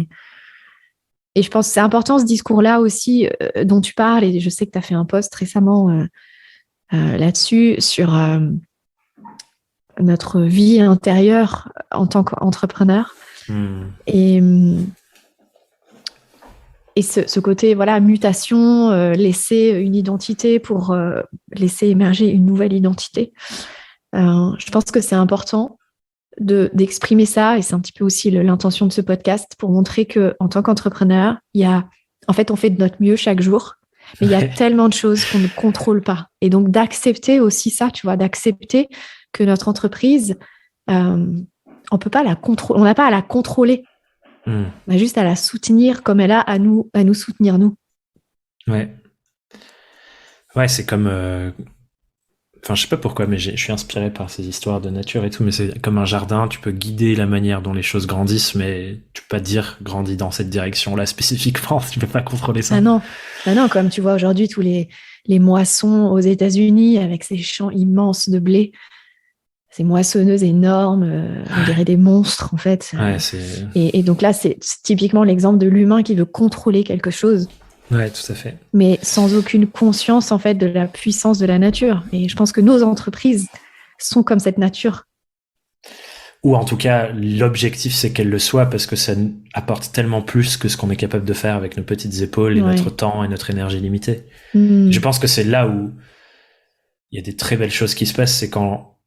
S1: Et je pense que c'est important ce discours-là aussi dont tu parles. Et je sais que tu as fait un post récemment là-dessus sur notre vie intérieure en tant qu'entrepreneur. Et ce côté mutation, laisser une identité pour laisser émerger une nouvelle identité. Je pense que c'est important d'exprimer ça, et c'est un petit peu aussi l'intention de ce podcast, pour montrer qu'en tant qu'entrepreneur, on fait de notre mieux chaque jour, mais il y a tellement de choses qu'on ne contrôle pas. Et donc d'accepter aussi ça, tu vois, d'accepter que notre entreprise, on peut pas on n'a pas à la contrôler. On a juste à la soutenir comme elle a à nous soutenir, nous.
S2: Ouais, c'est comme... Enfin, je sais pas pourquoi, mais je suis inspiré par ces histoires de nature et tout, mais c'est comme un jardin, tu peux guider la manière dont les choses grandissent, mais tu peux pas dire grandis dans cette direction-là spécifiquement, tu peux pas contrôler ça.
S1: Ah non, comme tu vois aujourd'hui tous les moissons aux États-Unis avec ces champs immenses de blé, ces moissonneuses énormes, on dirait des monstres en fait. Et donc là, c'est typiquement l'exemple de l'humain qui veut contrôler quelque chose.
S2: Ouais, tout à fait.
S1: Mais sans aucune conscience en fait de la puissance de la nature. Et je pense que nos entreprises sont comme cette nature.
S2: Ou en tout cas, l'objectif, c'est qu'elle le soit parce que ça apporte tellement plus que ce qu'on est capable de faire avec nos petites épaules et notre temps et notre énergie limitée. Je pense que c'est là où il y a des très belles choses qui se passent, c'est quand,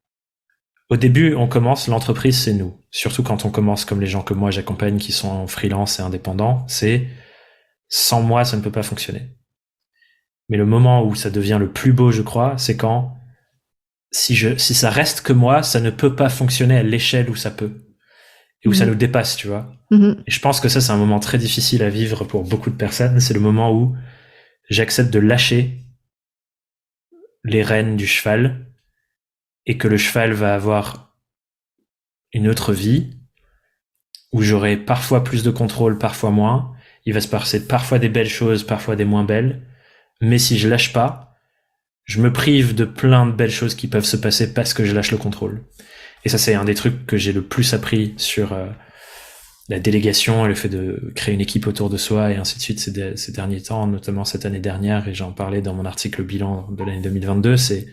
S2: au début, on commence, l'entreprise, c'est nous. Surtout quand on commence comme les gens que moi j'accompagne qui sont en freelance et indépendants, c'est sans moi, ça ne peut pas fonctionner. Mais le moment où ça devient le plus beau, je crois, c'est quand si ça reste que moi, ça ne peut pas fonctionner à l'échelle où ça peut. Et où ça nous dépasse, tu vois. Et je pense que ça, c'est un moment très difficile à vivre pour beaucoup de personnes. C'est le moment où j'accepte de lâcher les rênes du cheval et que le cheval va avoir une autre vie où j'aurai parfois plus de contrôle, parfois moins. Il va se passer parfois des belles choses, parfois des moins belles. Mais si je lâche pas, je me prive de plein de belles choses qui peuvent se passer parce que je lâche le contrôle. Et ça, c'est un des trucs que j'ai le plus appris sur la délégation et le fait de créer une équipe autour de soi et ainsi de suite ces derniers temps, notamment cette année dernière, et j'en parlais dans mon article bilan de l'année 2022, c'est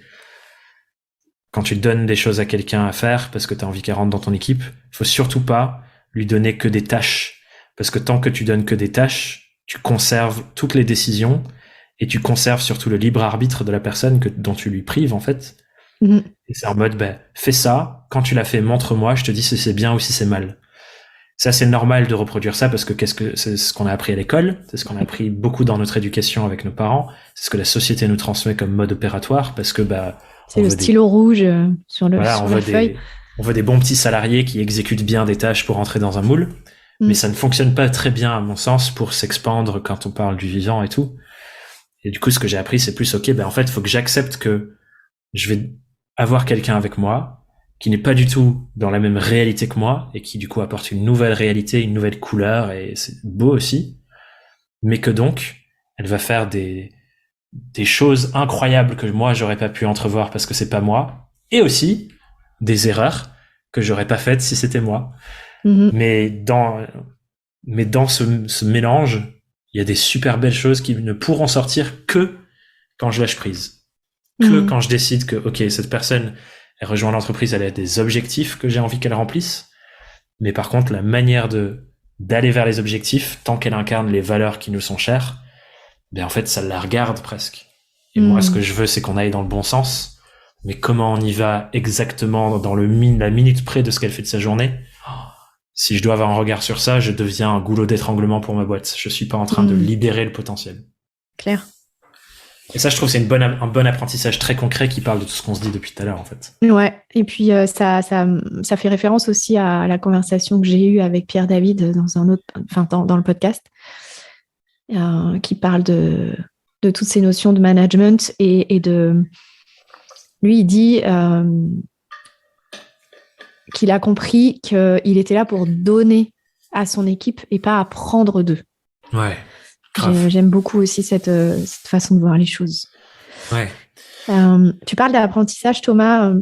S2: quand tu donnes des choses à quelqu'un à faire parce que tu as envie qu'elle rentre dans ton équipe, il faut surtout pas lui donner que des tâches. Parce que tant que tu donnes que des tâches, tu conserves toutes les décisions et tu conserves surtout le libre arbitre de la personne dont tu lui prives, en fait. Et c'est en mode, fais ça. Quand tu l'as fait, montre-moi. Je te dis si c'est bien ou si c'est mal. Ça, c'est normal de reproduire ça parce que c'est ce qu'on a appris à l'école. C'est ce qu'on a appris beaucoup dans notre éducation avec nos parents. C'est ce que la société nous transmet comme mode opératoire parce que,
S1: c'est le stylo rouge sur la feuille.
S2: On veut des bons petits salariés qui exécutent bien des tâches pour entrer dans un moule. Mais ça ne fonctionne pas très bien, à mon sens, pour s'expandre quand on parle du vivant et tout. Et du coup, ce que j'ai appris, c'est plus, en fait, il faut que j'accepte que je vais avoir quelqu'un avec moi qui n'est pas du tout dans la même réalité que moi et qui, du coup, apporte une nouvelle réalité, une nouvelle couleur, et c'est beau aussi. Mais que donc, elle va faire des choses incroyables que moi, j'aurais pas pu entrevoir parce que c'est pas moi. Et aussi, des erreurs que j'aurais pas faites si c'était moi. Mais dans ce mélange, il y a des super belles choses qui ne pourront sortir que quand je lâche prise. Que quand je décide que, ok, cette personne, elle rejoint l'entreprise, elle a des objectifs que j'ai envie qu'elle remplisse. Mais par contre, la manière d'aller vers les objectifs, tant qu'elle incarne les valeurs qui nous sont chères, en fait, ça la regarde presque. Et moi, ce que je veux, c'est qu'on aille dans le bon sens. Mais comment on y va exactement dans la minute près de ce qu'elle fait de sa journée? Si je dois avoir un regard sur ça, je deviens un goulot d'étranglement pour ma boîte. Je suis pas en train de libérer le potentiel.
S1: Clair.
S2: Et ça, je trouve, c'est un bon apprentissage très concret qui parle de tout ce qu'on se dit depuis tout à l'heure, en fait.
S1: Ouais. Et puis, ça fait référence aussi à la conversation que j'ai eue avec Pierre David dans le podcast, qui parle de toutes ces notions de management et de... Lui, il dit... qu'il a compris qu'il était là pour donner à son équipe et pas à prendre d'eux.
S2: Ouais,
S1: j'aime beaucoup aussi cette façon de voir les choses.
S2: Ouais.
S1: Tu parles d'apprentissage, Thomas.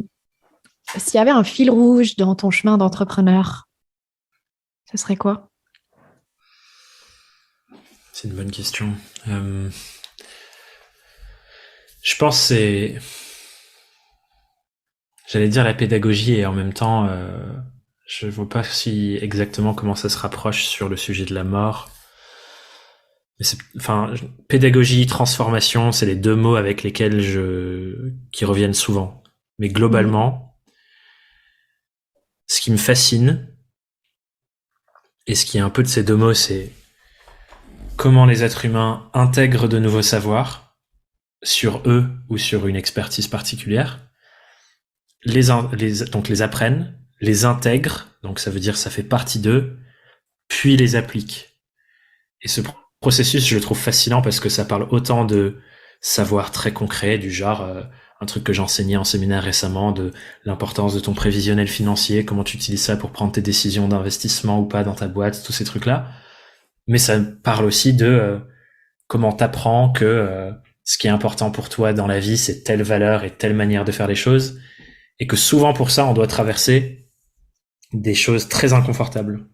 S1: S'il y avait un fil rouge dans ton chemin d'entrepreneur, ce serait quoi?
S2: C'est une bonne question. Je pense que c'est... J'allais dire la pédagogie et en même temps, je vois pas exactement comment ça se rapproche sur le sujet de la mort. Mais pédagogie, transformation, c'est les deux mots avec lesquels qui reviennent souvent. Mais globalement, ce qui me fascine, et ce qui est un peu de ces deux mots, c'est comment les êtres humains intègrent de nouveaux savoirs sur eux ou sur une expertise particulière, donc les apprennent, les intègrent, donc ça veut dire ça fait partie d'eux, puis les appliquent. Et ce processus, je le trouve fascinant parce que ça parle autant de savoir très concret, du genre un truc que j'enseignais en séminaire récemment, de l'importance de ton prévisionnel financier, comment tu utilises ça pour prendre tes décisions d'investissement ou pas dans ta boîte, tous ces trucs-là. Mais ça parle aussi de comment t'apprends que ce qui est important pour toi dans la vie, c'est telle valeur et telle manière de faire les choses. Et que souvent pour ça, on doit traverser des choses très inconfortables.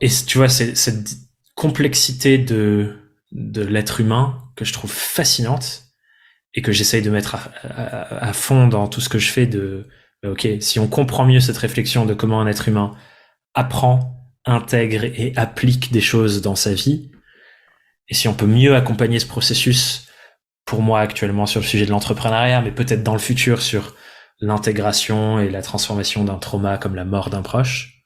S2: Et tu vois, c'est cette complexité de l'être humain que je trouve fascinante et que j'essaye de mettre à fond dans tout ce que je fais, de Ok, si on comprend mieux cette réflexion de comment un être humain apprend, intègre et applique des choses dans sa vie, et si on peut mieux accompagner ce processus, pour moi actuellement sur le sujet de l'entrepreneuriat, mais peut-être dans le futur sur l'intégration et la transformation d'un trauma comme la mort d'un proche,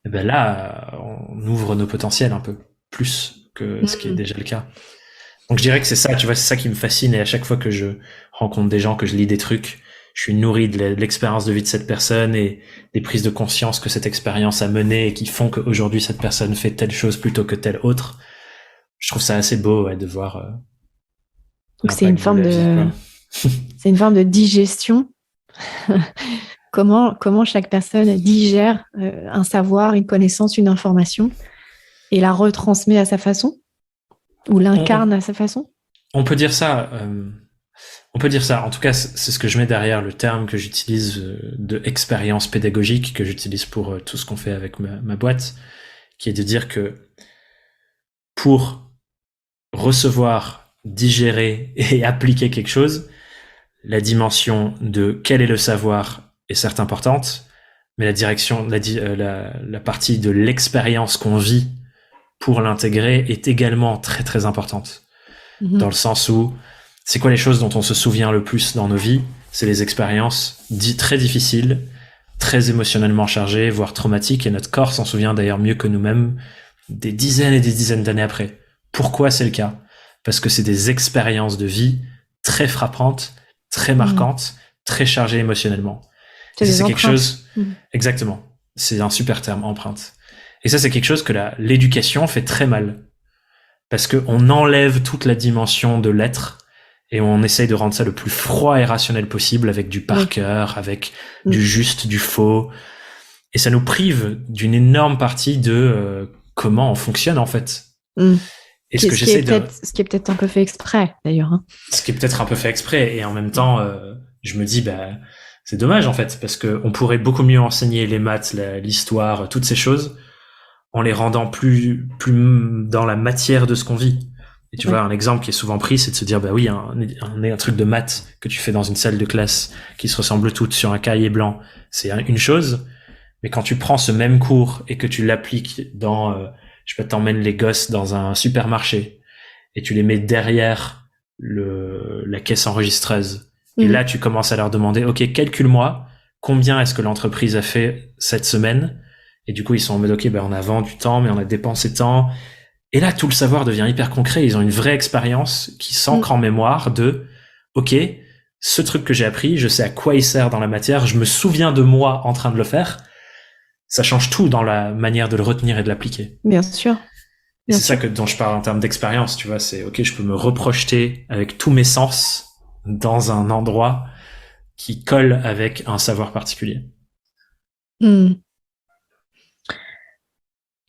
S2: et ben là, on ouvre nos potentiels un peu plus que ce qui est déjà le cas. Donc je dirais que c'est ça, tu vois, c'est ça qui me fascine, et à chaque fois que je rencontre des gens, que je lis des trucs, je suis nourri de l'expérience de vie de cette personne et des prises de conscience que cette expérience a mené et qui font qu'aujourd'hui cette personne fait telle chose plutôt que telle autre. Je trouve ça assez beau, ouais, de voir
S1: Donc c'est une forme c'est une forme de digestion. Comment chaque personne digère un savoir, une connaissance, une information et la retransmet à sa façon ou l'incarne à sa façon.
S2: On peut dire ça. On peut dire ça. En tout cas, c'est ce que je mets derrière le terme que j'utilise de expérience pédagogique, que j'utilise pour tout ce qu'on fait avec ma boîte, qui est de dire que pour recevoir, digérer et appliquer quelque chose, la dimension de quel est le savoir est certes importante, mais la partie de l'expérience qu'on vit pour l'intégrer est également très très importante. Dans le sens où c'est quoi les choses dont on se souvient le plus dans nos vies? C'est les expériences très difficiles, très émotionnellement chargées, voire traumatiques, et notre corps s'en souvient d'ailleurs mieux que nous-mêmes des dizaines et des dizaines d'années après. Pourquoi c'est le cas? Parce que c'est des expériences de vie très frappantes, très marquantes, très chargées émotionnellement. C'est quelque chose... Exactement. C'est un super terme, empreinte. Et ça, c'est quelque chose que l'éducation fait très mal. Parce qu'on enlève toute la dimension de l'être et on essaye de rendre ça le plus froid et rationnel possible avec du par cœur, avec du juste, du faux. Et ça nous prive d'une énorme partie de comment on fonctionne, en fait. Et ce qui est
S1: peut-être un peu fait exprès, d'ailleurs. Hein.
S2: Ce qui est peut-être un peu fait exprès. Et en même temps, je me dis, c'est dommage, en fait, parce que on pourrait beaucoup mieux enseigner les maths, l'histoire, toutes ces choses, en les rendant plus dans la matière de ce qu'on vit. Et tu vois, un exemple qui est souvent pris, c'est de se dire, oui, un truc de maths que tu fais dans une salle de classe qui se ressemble toutes sur un cahier blanc, c'est une chose. Mais quand tu prends ce même cours et que tu l'appliques dans, t'emmènes les gosses dans un supermarché et tu les mets derrière la caisse enregistreuse. Et là, tu commences à leur demander, OK, calcule-moi combien est-ce que l'entreprise a fait cette semaine. Et du coup, ils sont en mode, OK, on a vendu temps, mais on a dépensé tant. Et là, tout le savoir devient hyper concret. Ils ont une vraie expérience qui s'ancre en mémoire de, OK, ce truc que j'ai appris, je sais à quoi il sert dans la matière, je me souviens de moi en train de le faire. Ça change tout dans la manière de le retenir et de l'appliquer.
S1: Bien sûr.
S2: C'est ça dont je parle en termes d'expérience, tu vois. C'est, OK, je peux me reprojeter avec tous mes sens dans un endroit qui colle avec un savoir particulier.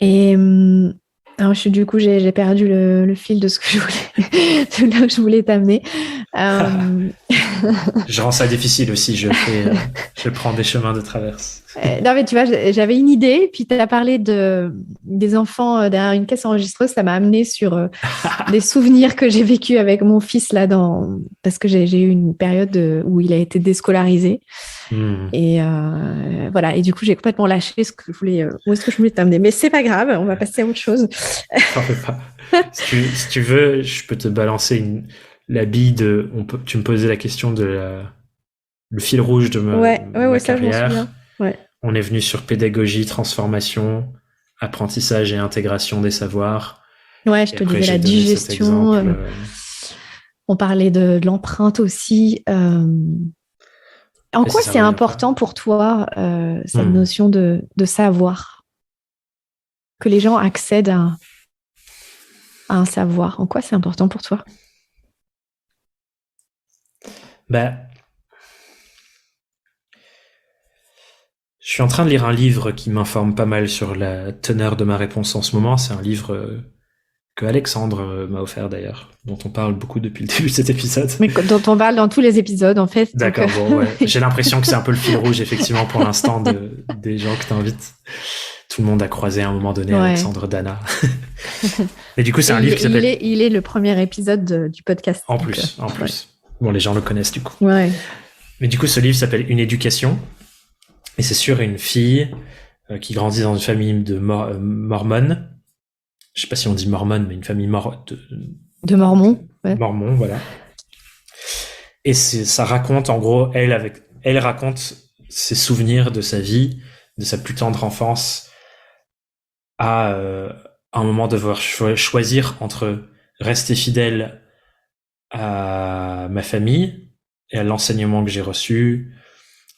S1: Et alors, j'ai perdu le fil de ce que je voulais, de là où je voulais t'amener.
S2: Je rends ça difficile aussi. Je prends des chemins de traverse.
S1: Non, mais tu vois, j'avais une idée, puis tu as parlé des enfants derrière une caisse enregistreuse. Ça m'a amené sur des souvenirs que j'ai vécu avec mon fils là, parce que j'ai eu une période où il a été déscolarisé. Et voilà. Et du coup, j'ai complètement lâché où est-ce que je voulais t'amener. Mais c'est pas grave, on va passer à autre chose.
S2: T'en fais pas. Si tu veux, je peux te balancer la bille tu me posais la question de le fil rouge de ma carrière.
S1: Ça, je m'en souviens. Ouais.
S2: On est venu sur pédagogie, transformation, apprentissage et intégration des savoirs.
S1: Ouais, je te disais la digestion. On parlait de l'empreinte aussi. En quoi c'est important pour toi, cette notion de savoir? Que les gens accèdent à un savoir. En quoi c'est important pour toi?
S2: Je suis en train de lire un livre qui m'informe pas mal sur la teneur de ma réponse en ce moment. C'est un livre que Alexandre m'a offert d'ailleurs, dont on parle beaucoup depuis le début de cet épisode.
S1: Mais dont on parle dans tous les épisodes en fait.
S2: D'accord, J'ai l'impression que c'est un peu le fil rouge effectivement pour l'instant des gens que t'invites. Tout le monde a croisé à un moment donné Alexandre Dana. Et du coup, c'est un livre qui s'appelle...
S1: Il est le premier épisode du podcast.
S2: En plus. Bon, les gens le connaissent du coup.
S1: Ouais.
S2: Mais du coup, ce livre s'appelle Une éducation. Et c'est sur une fille qui grandit dans une famille de mormone. Je sais pas si on dit mormone, mais une famille
S1: de mormons. Ouais.
S2: Mormon, voilà. Et ça raconte, en gros, elle raconte ses souvenirs de sa vie, de sa plus tendre enfance, à un moment devoir choisir entre rester fidèle à ma famille et à l'enseignement que j'ai reçu,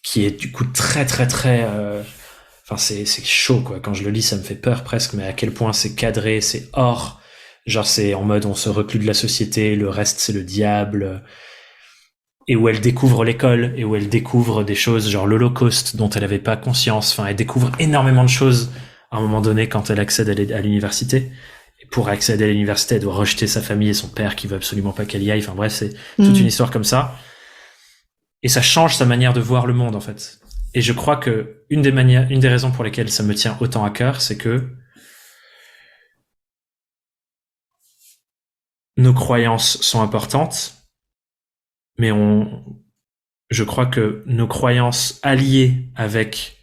S2: qui est du coup très très très enfin c'est chaud quoi. Quand je le lis, ça me fait peur presque, mais à quel point c'est cadré, c'est hors, genre c'est en mode on se reclus de la société, le reste c'est le diable, et où elle découvre l'école et où elle découvre des choses genre l'Holocauste dont elle avait pas conscience. Enfin, elle découvre énormément de choses à un moment donné quand elle accède à l'université. Et pour accéder à l'université, elle doit rejeter sa famille et son père qui veut absolument pas qu'elle y aille. Enfin bref, c'est toute une histoire comme ça. Et ça change sa manière de voir le monde, en fait. Et je crois que une des raisons pour lesquelles ça me tient autant à cœur, c'est que nos croyances sont importantes, mais je crois que nos croyances alliées avec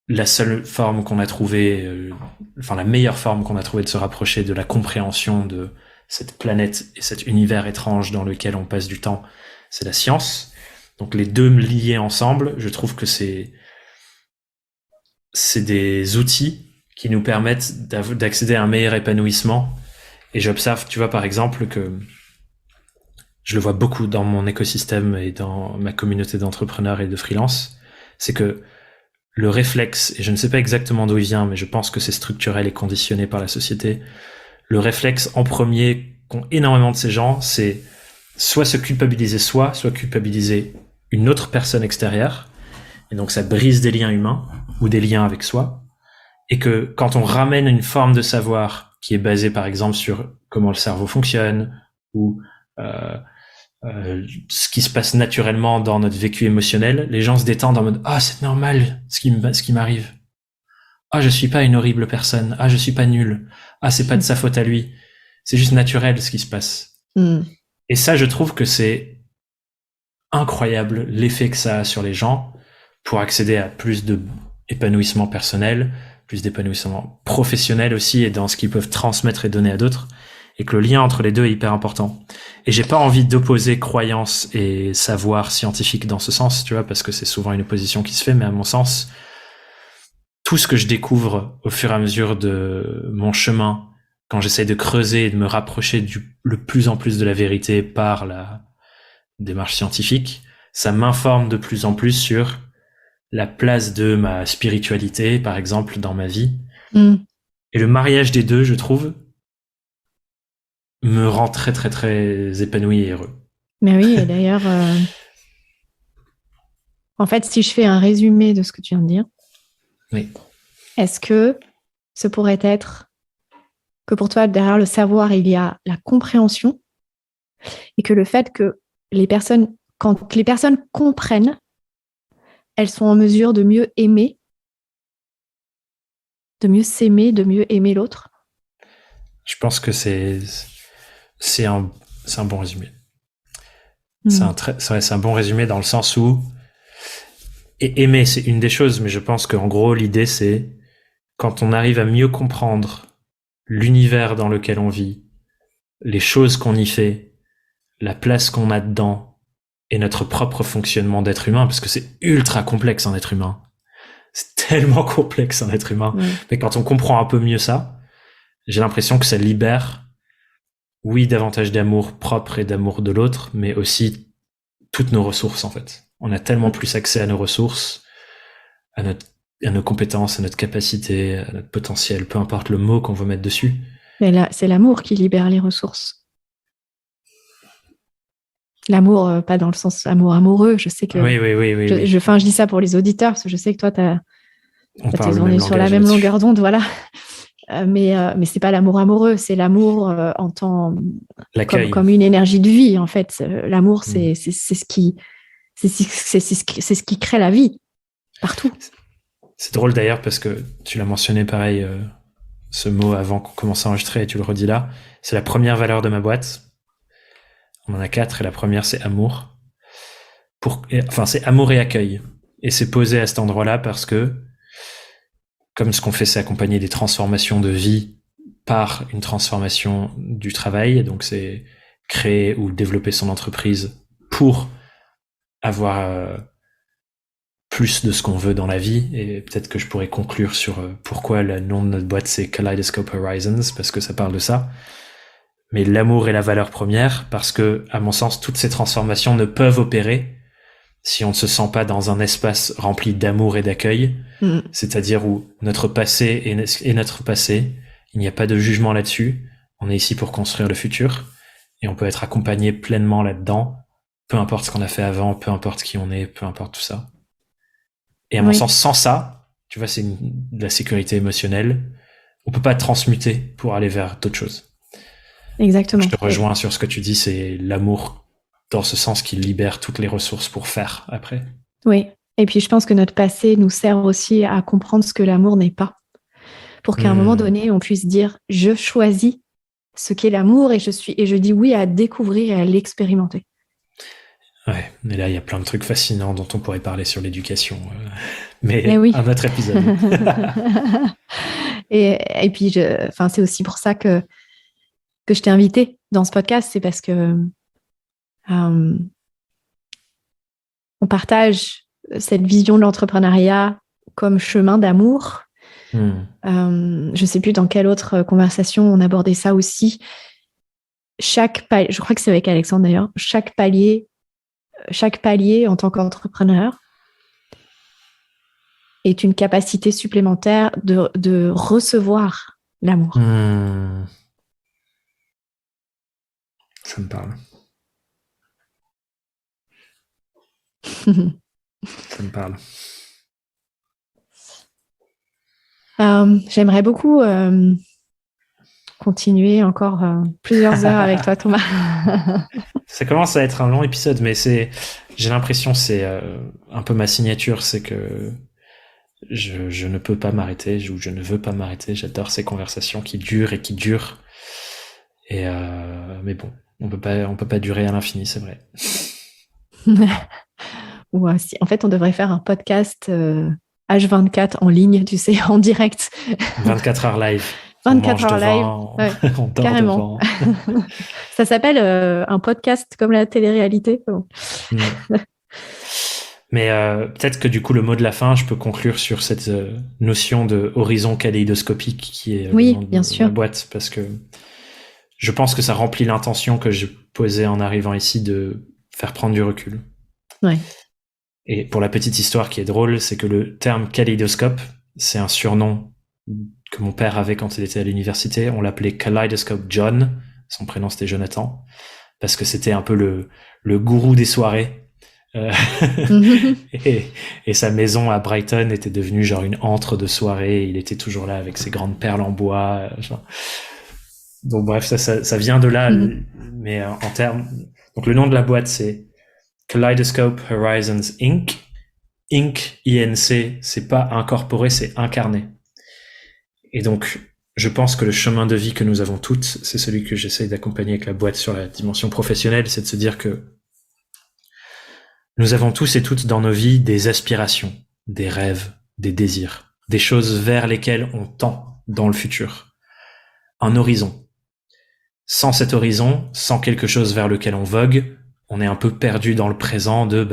S2: la seule forme qu'on a trouvée, la meilleure forme qu'on a trouvée de se rapprocher de la compréhension de cette planète et cet univers étrange dans lequel on passe du temps, c'est la science. Donc les deux liés ensemble, je trouve que c'est des outils qui nous permettent d'accéder à un meilleur épanouissement. Et j'observe, tu vois, par exemple, que je le vois beaucoup dans mon écosystème et dans ma communauté d'entrepreneurs et de freelance, c'est que le réflexe, et je ne sais pas exactement d'où il vient, mais je pense que c'est structurel et conditionné par la société, le réflexe en premier qu'ont énormément de ces gens, c'est soit se culpabiliser soi, soit culpabiliser une autre personne extérieure, et donc ça brise des liens humains, ou des liens avec soi, et que quand on ramène une forme de savoir qui est basée par exemple sur comment le cerveau fonctionne, ou ce qui se passe naturellement dans notre vécu émotionnel, les gens se détendent en mode c'est normal ce qui m'arrive. Je suis pas une horrible personne. Je suis pas nul. C'est pas de sa faute à lui. C'est juste naturel ce qui se passe. Et ça, je trouve que c'est incroyable l'effet que ça a sur les gens pour accéder à plus de épanouissement personnel, plus d'épanouissement professionnel aussi, et dans ce qu'ils peuvent transmettre et donner à d'autres. Et que le lien entre les deux est hyper important. Et j'ai pas envie d'opposer croyance et savoir scientifique dans ce sens, tu vois, parce que c'est souvent une opposition qui se fait, mais à mon sens, tout ce que je découvre au fur et à mesure de mon chemin, quand j'essaie de creuser et de me rapprocher le plus en plus de la vérité par la démarche scientifique, ça m'informe de plus en plus sur la place de ma spiritualité, par exemple, dans ma vie. Et le mariage des deux, je trouve, me rend très très très épanoui et heureux.
S1: Mais oui, et d'ailleurs, en fait, si je fais un résumé de ce que tu viens de dire,
S2: oui. Est-ce
S1: que ce pourrait être que pour toi, derrière le savoir, il y a la compréhension, et que le fait que quand les personnes comprennent, elles sont en mesure de mieux aimer, de mieux s'aimer, de mieux aimer l'autre?
S2: Je pense que c'est un bon résumé. C'est un bon résumé dans le sens où aimer, c'est une des choses, mais je pense qu'en gros, l'idée, c'est quand on arrive à mieux comprendre l'univers dans lequel on vit, les choses qu'on y fait, la place qu'on a dedans, et notre propre fonctionnement d'être humain, parce que c'est ultra complexe un être humain. C'est tellement complexe un être humain. Mais quand on comprend un peu mieux ça, j'ai l'impression que ça libère, oui, davantage d'amour propre et d'amour de l'autre, mais aussi toutes nos ressources, en fait. On a tellement plus accès à nos ressources, à nos compétences, à notre capacité, à notre potentiel, peu importe le mot qu'on veut mettre dessus.
S1: Mais là, c'est l'amour qui libère les ressources. L'amour, pas dans le sens amoureux, je sais que...
S2: Oui.
S1: Je dis ça pour les auditeurs, parce que je sais que toi, on est sur la même
S2: là-dessus.
S1: longueur d'onde, voilà. Mais c'est pas l'amour amoureux, c'est l'amour en tant comme une énergie de vie, en fait. L'amour, c'est ce qui crée la vie, partout.
S2: C'est drôle d'ailleurs, parce que tu l'as mentionné pareil, ce mot avant qu'on commence à enregistrer, et tu le redis là. C'est la première valeur de ma boîte. On en a 4, et la première, c'est amour. c'est amour et accueil. Et c'est posé à cet endroit-là parce que, comme ce qu'on fait, c'est accompagner des transformations de vie par une transformation du travail. Donc, c'est créer ou développer son entreprise pour avoir plus de ce qu'on veut dans la vie. Et peut-être que je pourrais conclure sur pourquoi le nom de notre boîte, c'est Kaleidoscope Horizons, parce que ça parle de ça. Mais l'amour est la valeur première, parce que, à mon sens, toutes ces transformations ne peuvent opérer si on ne se sent pas dans un espace rempli d'amour et d'accueil, c'est-à-dire où notre passé est notre passé, il n'y a pas de jugement là-dessus, on est ici pour construire le futur, et on peut être accompagné pleinement là-dedans, peu importe ce qu'on a fait avant, peu importe qui on est, peu importe tout ça. Et à mon sens, sans ça, tu vois, c'est de la sécurité émotionnelle, on peut pas transmuter pour aller vers d'autres choses.
S1: Exactement.
S2: Je te rejoins sur ce que tu dis, c'est l'amour dans ce sens qu'il libère toutes les ressources pour faire après.
S1: Oui, et puis je pense que notre passé nous sert aussi à comprendre ce que l'amour n'est pas. Pour qu'à un moment donné, on puisse dire « je choisis ce qu'est l'amour et je dis oui à découvrir et à l'expérimenter ».
S2: Ouais, mais là, il y a plein de trucs fascinants dont on pourrait parler sur l'éducation. Mais
S1: oui.
S2: Un autre épisode.
S1: et puis, c'est aussi pour ça que je t'ai invité dans ce podcast, c'est parce que on partage cette vision de l'entrepreneuriat comme chemin d'amour. Je ne sais plus dans quelle autre conversation on abordait ça aussi. Je crois que c'est avec Alexandre d'ailleurs, chaque palier en tant qu'entrepreneur est une capacité supplémentaire de recevoir l'amour.
S2: Ça me parle. Ça me parle.
S1: J'aimerais beaucoup continuer encore plusieurs heures avec toi, Thomas.
S2: Ça commence à être un long épisode, mais j'ai l'impression c'est un peu ma signature, c'est que je ne peux pas m'arrêter, ou je ne veux pas m'arrêter. J'adore ces conversations qui durent et qui durent. Mais bon, on peut pas durer à l'infini, c'est vrai.
S1: En fait, on devrait faire un podcast H24 en ligne, tu sais, en direct.
S2: 24 heures live.
S1: 24 heures live.
S2: On dort
S1: carrément. Ça s'appelle un podcast comme la télé-réalité. Bon.
S2: Mais peut-être que du coup, le mot de la fin, je peux conclure sur cette notion de horizon kaléidoscopique qui est le nom de la boîte, parce que je pense que ça remplit l'intention que je posais en arrivant ici de faire prendre du recul.
S1: Ouais.
S2: Et pour la petite histoire qui est drôle, c'est que le terme kaléidoscope, c'est un surnom que mon père avait quand il était à l'université. On l'appelait Kaleidoscope John. Son prénom, c'était Jonathan. Parce que c'était un peu le gourou des soirées. Et sa maison à Brighton était devenue genre une antre de soirée. Il était toujours là avec ses grandes perles en bois. Donc bref, ça vient de là. Mais en termes... Donc le nom de la boîte, c'est Kaleidoscope Horizons Inc. Inc, INC, c'est pas incorporé, c'est incarné. Et donc, je pense que le chemin de vie que nous avons toutes, c'est celui que j'essaye d'accompagner avec la boîte sur la dimension professionnelle, c'est de se dire que nous avons tous et toutes dans nos vies des aspirations, des rêves, des désirs, des choses vers lesquelles on tend dans le futur. Un horizon. Sans cet horizon, sans quelque chose vers lequel on vogue, on est un peu perdu dans le présent de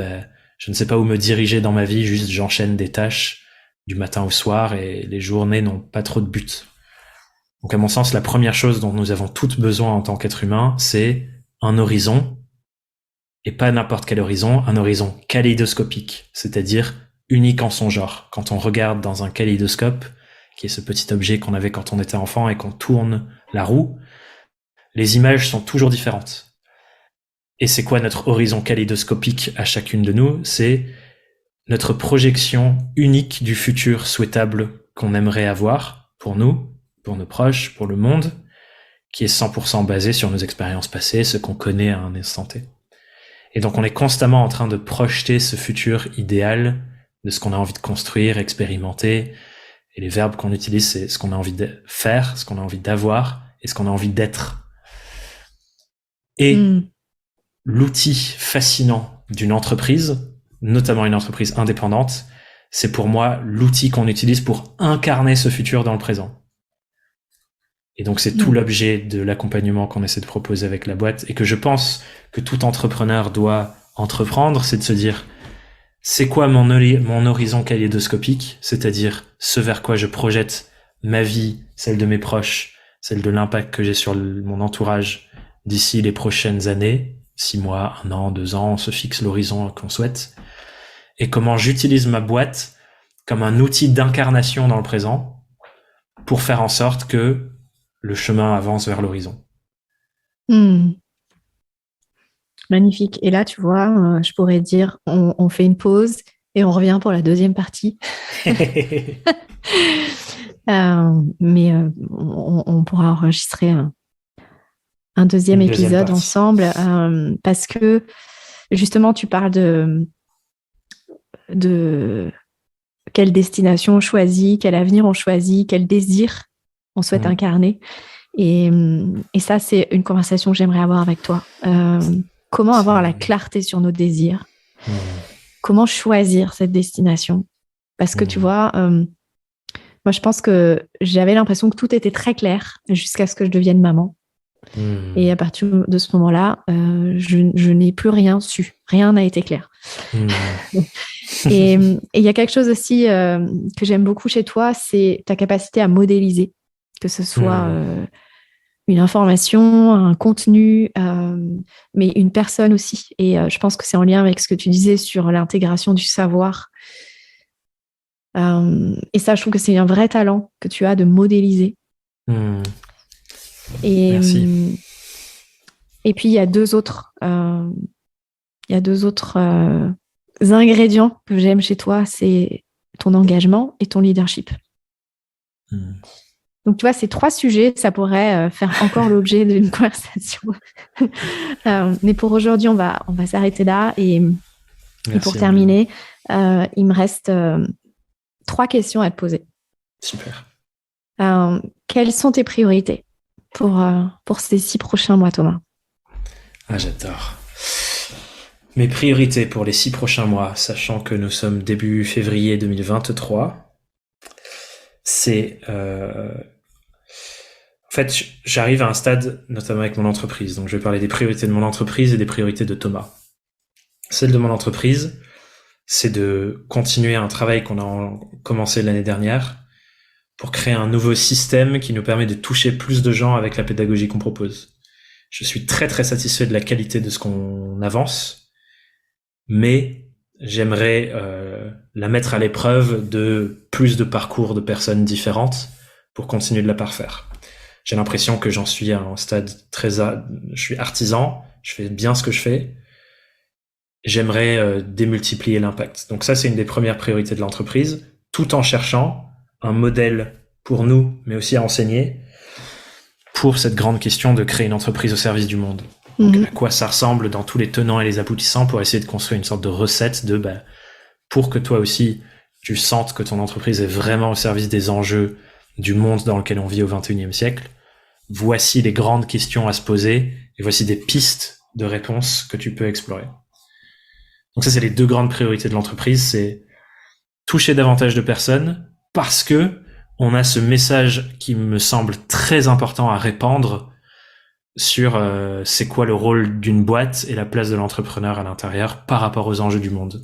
S2: je ne sais pas où me diriger dans ma vie, juste j'enchaîne des tâches du matin au soir et les journées n'ont pas trop de but. Donc à mon sens, la première chose dont nous avons toutes besoin en tant qu'être humain, c'est un horizon, et pas n'importe quel horizon, un horizon kaléidoscopique, c'est-à-dire unique en son genre. Quand on regarde dans un kaléidoscope, qui est ce petit objet qu'on avait quand on était enfant et qu'on tourne la roue, les images sont toujours différentes. Et c'est quoi notre horizon kaléidoscopique à chacune de nous? C'est notre projection unique du futur souhaitable qu'on aimerait avoir pour nous, pour nos proches, pour le monde, qui est 100% basé sur nos expériences passées, ce qu'on connaît à un instant T. Et donc on est constamment en train de projeter ce futur idéal de ce qu'on a envie de construire, expérimenter. Et les verbes qu'on utilise, c'est ce qu'on a envie de faire, ce qu'on a envie d'avoir et ce qu'on a envie d'être. Et l'outil fascinant d'une entreprise, notamment une entreprise indépendante, c'est pour moi l'outil qu'on utilise pour incarner ce futur dans le présent. Et donc c'est tout l'objet de l'accompagnement qu'on essaie de proposer avec la boîte et que je pense que tout entrepreneur doit entreprendre, c'est de se dire c'est quoi mon horizon kaléidoscopique, c'est-à-dire ce vers quoi je projette ma vie, celle de mes proches, celle de l'impact que j'ai sur mon entourage d'ici les prochaines années, 6 mois, 1 an, 2 ans, on se fixe l'horizon qu'on souhaite, et comment j'utilise ma boîte comme un outil d'incarnation dans le présent pour faire en sorte que le chemin avance vers l'horizon.
S1: Magnifique. Et là, tu vois, je pourrais dire, on fait une pause et on revient pour la deuxième partie. Mais on pourra enregistrer un deuxième épisode ensemble parce que justement, tu parles de quelle destination on choisit, quel avenir on choisit, quel désir on souhaite incarner. Et ça, c'est une conversation que j'aimerais avoir avec toi. Comment avoir la clarté sur nos désirs? Comment choisir cette destination? Parce que tu vois, moi, je pense que j'avais l'impression que tout était très clair jusqu'à ce que je devienne maman. Et à partir de ce moment-là, je n'ai plus rien su. Rien n'a été clair. Et il y a quelque chose aussi que j'aime beaucoup chez toi, c'est ta capacité à modéliser, que ce soit une information, un contenu, mais une personne aussi. Et je pense que c'est en lien avec ce que tu disais sur l'intégration du savoir. Et ça, je trouve que c'est un vrai talent que tu as de modéliser.
S2: Merci.
S1: Et puis, il y a deux autres ingrédients que j'aime chez toi, c'est ton engagement et ton leadership. Donc, tu vois, ces 3 sujets, ça pourrait faire encore l'objet d'une conversation. Mais pour aujourd'hui, on va s'arrêter là. Et pour terminer, il me reste 3 questions à te poser.
S2: Super.
S1: Quelles sont tes priorités pour ces 6 prochains mois, Thomas?
S2: Ah, j'adore. Mes priorités pour les 6 prochains mois, sachant que nous sommes début février 2023, c'est... En fait, j'arrive à un stade, notamment avec mon entreprise. Donc, je vais parler des priorités de mon entreprise et des priorités de Thomas. Celle de mon entreprise, c'est de continuer un travail qu'on a commencé l'année dernière pour créer un nouveau système qui nous permet de toucher plus de gens avec la pédagogie qu'on propose. Je suis très, très satisfait de la qualité de ce qu'on avance, mais j'aimerais la mettre à l'épreuve de plus de parcours de personnes différentes pour continuer de la parfaire. J'ai l'impression que j'en suis à un stade je suis artisan, je fais bien ce que je fais. J'aimerais démultiplier l'impact. Donc ça, c'est une des premières priorités de l'entreprise, tout en cherchant un modèle pour nous, mais aussi à enseigner, pour cette grande question de créer une entreprise au service du monde. Donc, à quoi ça ressemble dans tous les tenants et les aboutissants pour essayer de construire une sorte de recette pour que toi aussi, tu sentes que ton entreprise est vraiment au service des enjeux du monde dans lequel on vit au XXIe siècle. Voici les grandes questions à se poser et voici des pistes de réponses que tu peux explorer. Donc ça, c'est les 2 grandes priorités de l'entreprise, c'est toucher davantage de personnes parce que on a ce message qui me semble très important à répandre sur c'est quoi le rôle d'une boîte et la place de l'entrepreneur à l'intérieur par rapport aux enjeux du monde.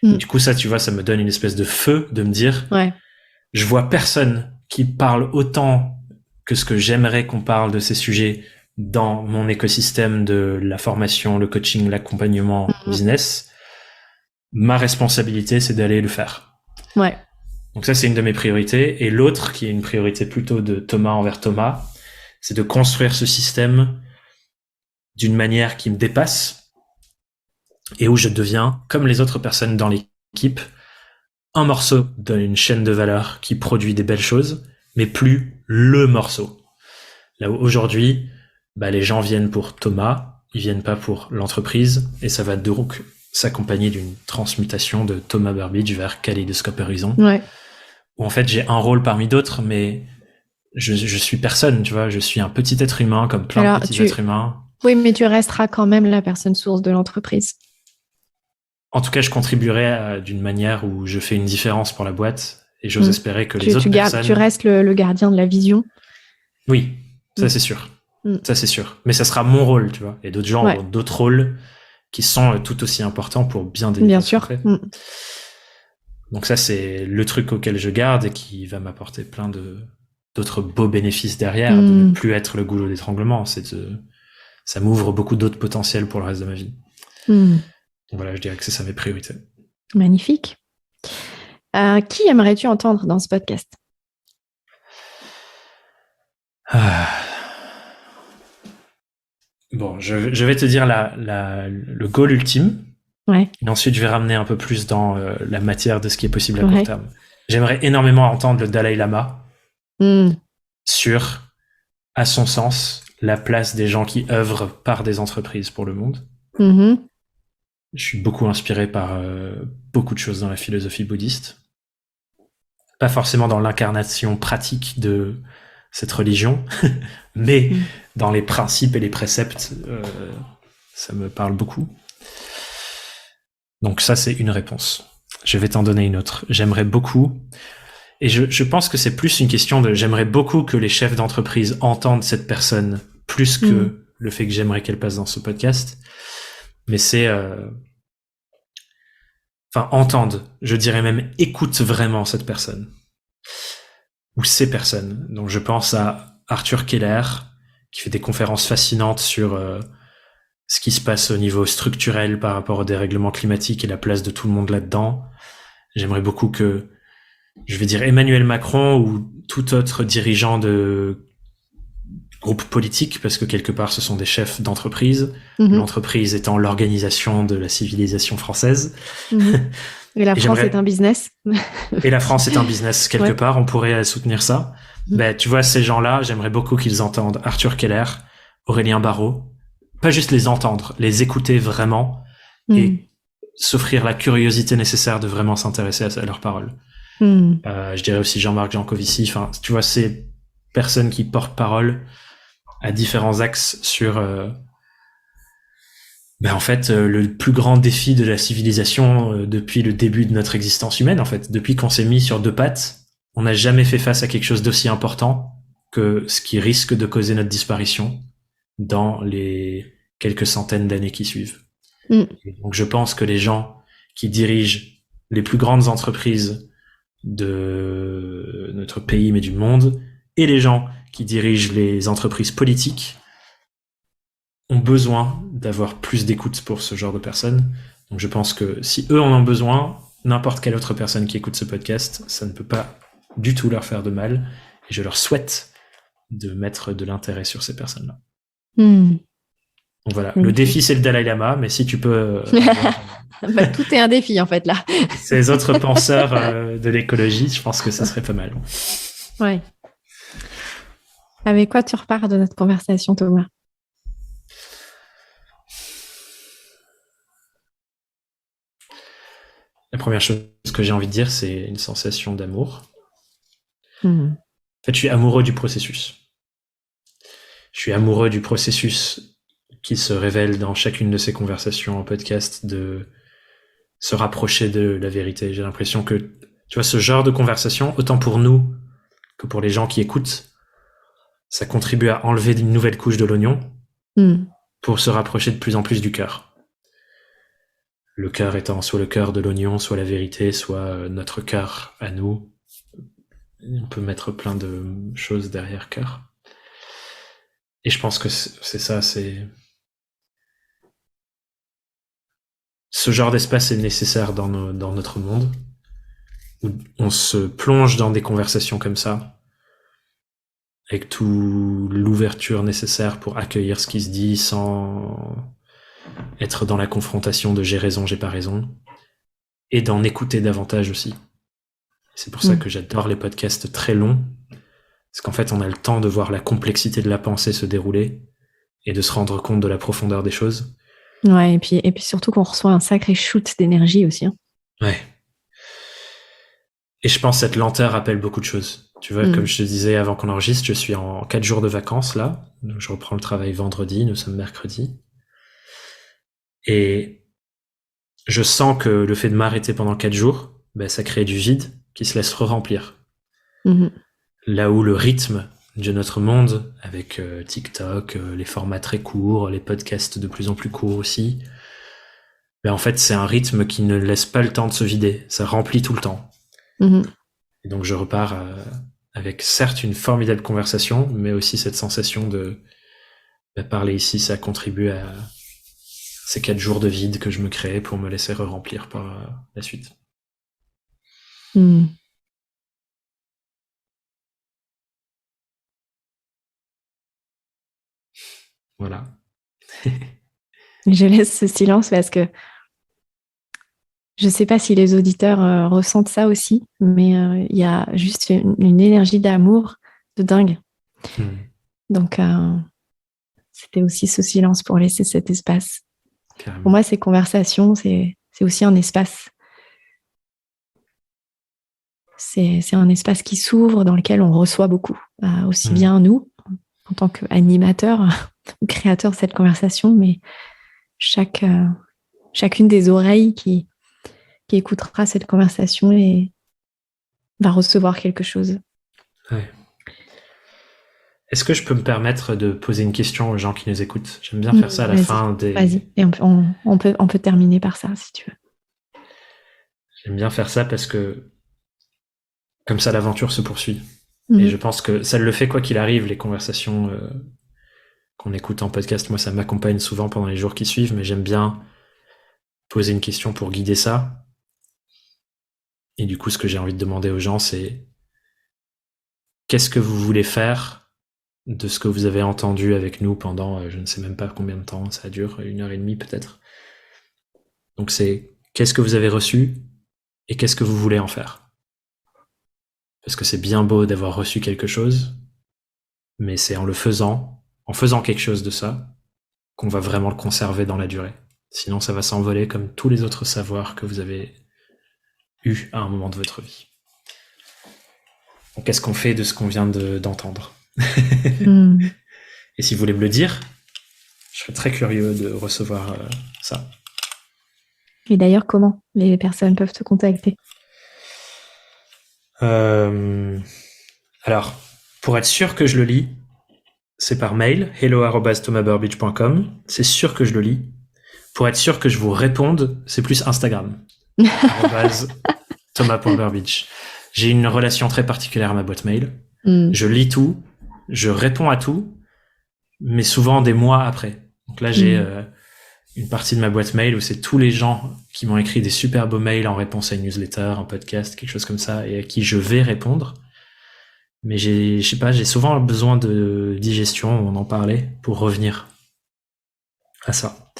S2: Et du coup, ça, tu vois, ça me donne une espèce de feu de me dire, je vois personne qui parle autant que ce que j'aimerais qu'on parle de ces sujets dans mon écosystème de la formation, le coaching, l'accompagnement business. Ma responsabilité, c'est d'aller le faire. Donc ça, c'est une de mes priorités. Et l'autre, qui est une priorité plutôt de Thomas envers Thomas, c'est de construire ce système d'une manière qui me dépasse et où je deviens, comme les autres personnes dans l'équipe, un morceau d'une chaîne de valeur qui produit des belles choses, mais plus le morceau. Là où aujourd'hui, les gens viennent pour Thomas, ils viennent pas pour l'entreprise, et ça va donc s'accompagner d'une transmutation de Thomas Burbidge vers Kaleidoscope Horizon. Où en fait, j'ai un rôle parmi d'autres, mais je suis personne, tu vois, je suis un petit être humain comme plein de petits êtres humains.
S1: Oui, mais tu resteras quand même la personne source de l'entreprise.
S2: en tout cas, je contribuerai d'une manière où je fais une différence pour la boîte et j'ose espérer que les autres personnes...
S1: Tu restes le gardien de la vision.
S2: Oui, ça c'est sûr. Ça c'est sûr. Mais ça sera mon rôle, tu vois. Et d'autres gens ont d'autres rôles qui sont tout aussi importants pour bien délivrer.
S1: Bien sûr.
S2: Donc ça, c'est le truc auquel je garde et qui va m'apporter plein d'autres beaux bénéfices derrière, de ne plus être le goulot d'étranglement. Ça m'ouvre beaucoup d'autres potentiels pour le reste de ma vie. Donc voilà, je dirais que c'est ça mes priorités.
S1: Magnifique. Qui aimerais-tu entendre dans ce podcast?
S2: Bon, je vais te dire le goal ultime.
S1: Ouais.
S2: Et ensuite, je vais ramener un peu plus dans la matière de ce qui est possible à court terme. J'aimerais énormément entendre le Dalai Lama sur, à son sens, la place des gens qui œuvrent par des entreprises pour le monde. Je suis beaucoup inspiré par beaucoup de choses dans la philosophie bouddhiste. Pas forcément dans l'incarnation pratique de cette religion, mais dans les principes et les préceptes, ça me parle beaucoup. Donc ça, c'est une réponse. Je vais t'en donner une autre. J'aimerais beaucoup, et je pense que c'est plus une question de j'aimerais beaucoup que les chefs d'entreprise entendent cette personne plus que le fait que j'aimerais qu'elle passe dans ce podcast. Mais c'est... entendent, je dirais même écoutent vraiment cette personne. Ou ces personnes. Donc je pense à Arthur Keller, qui fait des conférences fascinantes sur ce qui se passe au niveau structurel par rapport au dérèglement climatique et la place de tout le monde là-dedans. J'aimerais beaucoup que, je vais dire Emmanuel Macron ou tout autre dirigeant de groupe politique, parce que quelque part ce sont des chefs d'entreprise, l'entreprise étant l'organisation de la civilisation française.
S1: Et la France est un business.
S2: Et la France est un business quelque part, on pourrait soutenir ça. Ben, tu vois, ces gens-là, j'aimerais beaucoup qu'ils entendent Arthur Keller, Aurélien Barraud, pas juste les entendre, les écouter vraiment et s'offrir la curiosité nécessaire de vraiment s'intéresser à leurs paroles. Je dirais aussi Jean-Marc Jancovici, enfin, tu vois, ces personnes qui portent parole à différents axes sur en fait le plus grand défi de la civilisation depuis le début de notre existence humaine. En fait, depuis qu'on s'est mis sur deux pattes, on n'a jamais fait face à quelque chose d'aussi important que ce qui risque de causer notre disparition dans les quelques centaines d'années qui suivent. Et donc je pense que les gens qui dirigent les plus grandes entreprises de notre pays mais du monde et les gens qui dirigent les entreprises politiques ont besoin d'avoir plus d'écoute pour ce genre de personnes. Donc je pense que si eux en ont besoin, n'importe quelle autre personne qui écoute ce podcast, ça ne peut pas du tout leur faire de mal. Et je leur souhaite de mettre de l'intérêt sur ces personnes-là. Donc voilà, le défi c'est le Dalai Lama, mais si tu peux...
S1: tout est un défi en fait là.
S2: Ces autres penseurs de l'écologie, je pense que ça serait pas mal.
S1: Ouais. Avec quoi tu repars de notre conversation, Thomas?
S2: La première chose que j'ai envie de dire, c'est une sensation d'amour. En fait, je suis amoureux du processus. Je suis amoureux du processus qui se révèle dans chacune de ces conversations en podcast de se rapprocher de la vérité. J'ai l'impression que, tu vois, ce genre de conversation, autant pour nous que pour les gens qui écoutent, ça contribue à enlever une nouvelle couche de l'oignon pour se rapprocher de plus en plus du cœur. Le cœur étant soit le cœur de l'oignon, soit la vérité, soit notre cœur à nous. On peut mettre plein de choses derrière cœur. Et je pense que c'est ça, c'est... Ce genre d'espace est nécessaire dans notre monde, où on se plonge dans des conversations comme ça, avec toute l'ouverture nécessaire pour accueillir ce qui se dit sans être dans la confrontation de j'ai raison, j'ai pas raison, et d'en écouter davantage aussi. C'est pour ça que j'adore les podcasts très longs, parce qu'en fait on a le temps de voir la complexité de la pensée se dérouler et de se rendre compte de la profondeur des choses.
S1: Ouais, et puis surtout qu'on reçoit un sacré shoot d'énergie aussi.
S2: Ouais. Et je pense que cette lenteur appelle beaucoup de choses. Tu vois, comme je te disais avant qu'on enregistre, je suis en 4 jours de vacances là. Donc je reprends le travail vendredi, nous sommes mercredi. Et je sens que le fait de m'arrêter pendant 4 jours, ben, ça crée du vide qui se laisse re-remplir. Là où le rythme de notre monde, avec TikTok, les formats très courts, les podcasts de plus en plus courts aussi, ben en fait c'est un rythme qui ne laisse pas le temps de se vider, ça remplit tout le temps. Et donc je repars avec certes une formidable conversation, mais aussi cette sensation de parler ici, ça contribue à ces 4 jours de vide que je me crée pour me laisser re-remplir par la suite. Voilà.
S1: Je laisse ce silence parce que je ne sais pas si les auditeurs ressentent ça aussi, mais il y a juste une énergie d'amour de dingue. Donc, c'était aussi ce silence pour laisser cet espace. Carrément. Pour moi, ces conversations, c'est aussi un espace. C'est un espace qui s'ouvre, dans lequel on reçoit beaucoup. Aussi bien nous, en tant qu'animateurs ou créateurs de cette conversation, mais chacune des oreilles qui écoutera cette conversation et va recevoir quelque chose.
S2: Ouais. Est-ce que je peux me permettre de poser une question aux gens qui nous écoutent? J'aime bien faire ça à la fin des...
S1: Vas-y, et on peut terminer par ça, si tu veux.
S2: J'aime bien faire ça parce que comme ça, l'aventure se poursuit. Et je pense que ça le fait quoi qu'il arrive, les conversations qu'on écoute en podcast. Moi, ça m'accompagne souvent pendant les jours qui suivent, mais j'aime bien poser une question pour guider ça. Et du coup, ce que j'ai envie de demander aux gens, c'est qu'est-ce que vous voulez faire de ce que vous avez entendu avec nous pendant, je ne sais même pas combien de temps, ça dure 1h30 peut-être. Donc c'est qu'est-ce que vous avez reçu et qu'est-ce que vous voulez en faire. Parce que c'est bien beau d'avoir reçu quelque chose, mais c'est en faisant quelque chose de ça, qu'on va vraiment le conserver dans la durée. Sinon ça va s'envoler comme tous les autres savoirs que vous avez eus à un moment de votre vie. Donc qu'est-ce qu'on fait de ce qu'on vient d'entendre? Et si vous voulez me le dire, je serais très curieux de recevoir ça.
S1: Et d'ailleurs, comment les personnes peuvent te contacter?
S2: Alors, pour être sûr que je le lis, c'est par mail, hello@thomasburbidge.com. C'est sûr que je le lis. Pour être sûr que je vous réponde, c'est plus Instagram. @thomas.burbidge. J'ai une relation très particulière à ma boîte mail. Je lis tout, je réponds à tout, mais souvent des mois après. Donc là, j'ai une partie de ma boîte mail où c'est tous les gens qui m'ont écrit des super beaux mails en réponse à une newsletter, un podcast, quelque chose comme ça, et à qui je vais répondre. Mais j'ai souvent besoin de digestion, on en parlait, pour revenir à ça.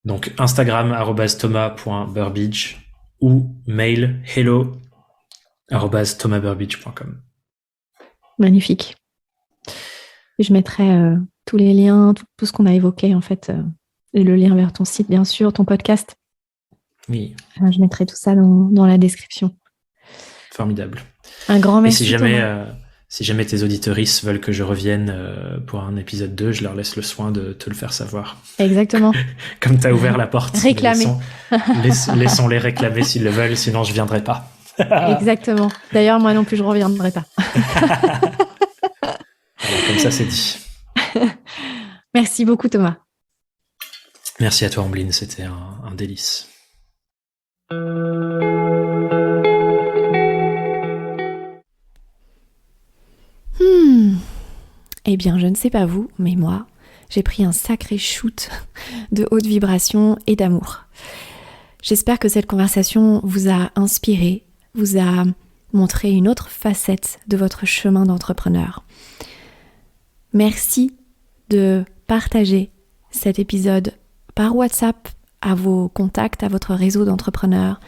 S2: Donc Instagram @thomas.burbidge ou mail hello@thomasburbidge.com.
S1: Magnifique. Et je mettrai tous les liens, tout ce qu'on a évoqué en fait, et le lien vers ton site bien sûr, ton podcast.
S2: Oui.
S1: Je mettrai tout ça dans la description.
S2: Formidable.
S1: Un grand merci.
S2: Et si jamais tes auditeuristes veulent que je revienne pour un épisode 2, je leur laisse le soin de te le faire savoir.
S1: Exactement.
S2: Comme tu as ouvert la porte.
S1: Réclamer.
S2: Laissons-les réclamer s'ils le veulent, sinon je viendrai pas.
S1: Exactement. D'ailleurs, moi non plus, je reviendrai pas.
S2: Voilà, comme ça, c'est dit.
S1: Merci beaucoup, Thomas.
S2: Merci à toi, Ambline. C'était un délice.
S1: Eh bien, je ne sais pas vous, mais moi, j'ai pris un sacré shoot de haute vibration et d'amour. J'espère que cette conversation vous a inspiré, vous a montré une autre facette de votre chemin d'entrepreneur. Merci de partager cet épisode par WhatsApp à vos contacts, à votre réseau d'entrepreneurs,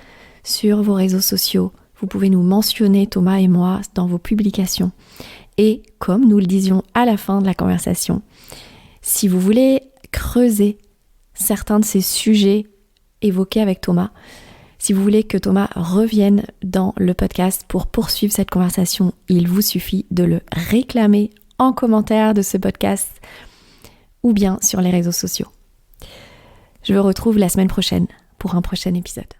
S1: sur vos réseaux sociaux. Vous pouvez nous mentionner, Thomas et moi, dans vos publications. Et comme nous le disions à la fin de la conversation, si vous voulez creuser certains de ces sujets évoqués avec Thomas, si vous voulez que Thomas revienne dans le podcast pour poursuivre cette conversation, il vous suffit de le réclamer en commentaire de ce podcast ou bien sur les réseaux sociaux. Je vous retrouve la semaine prochaine pour un prochain épisode.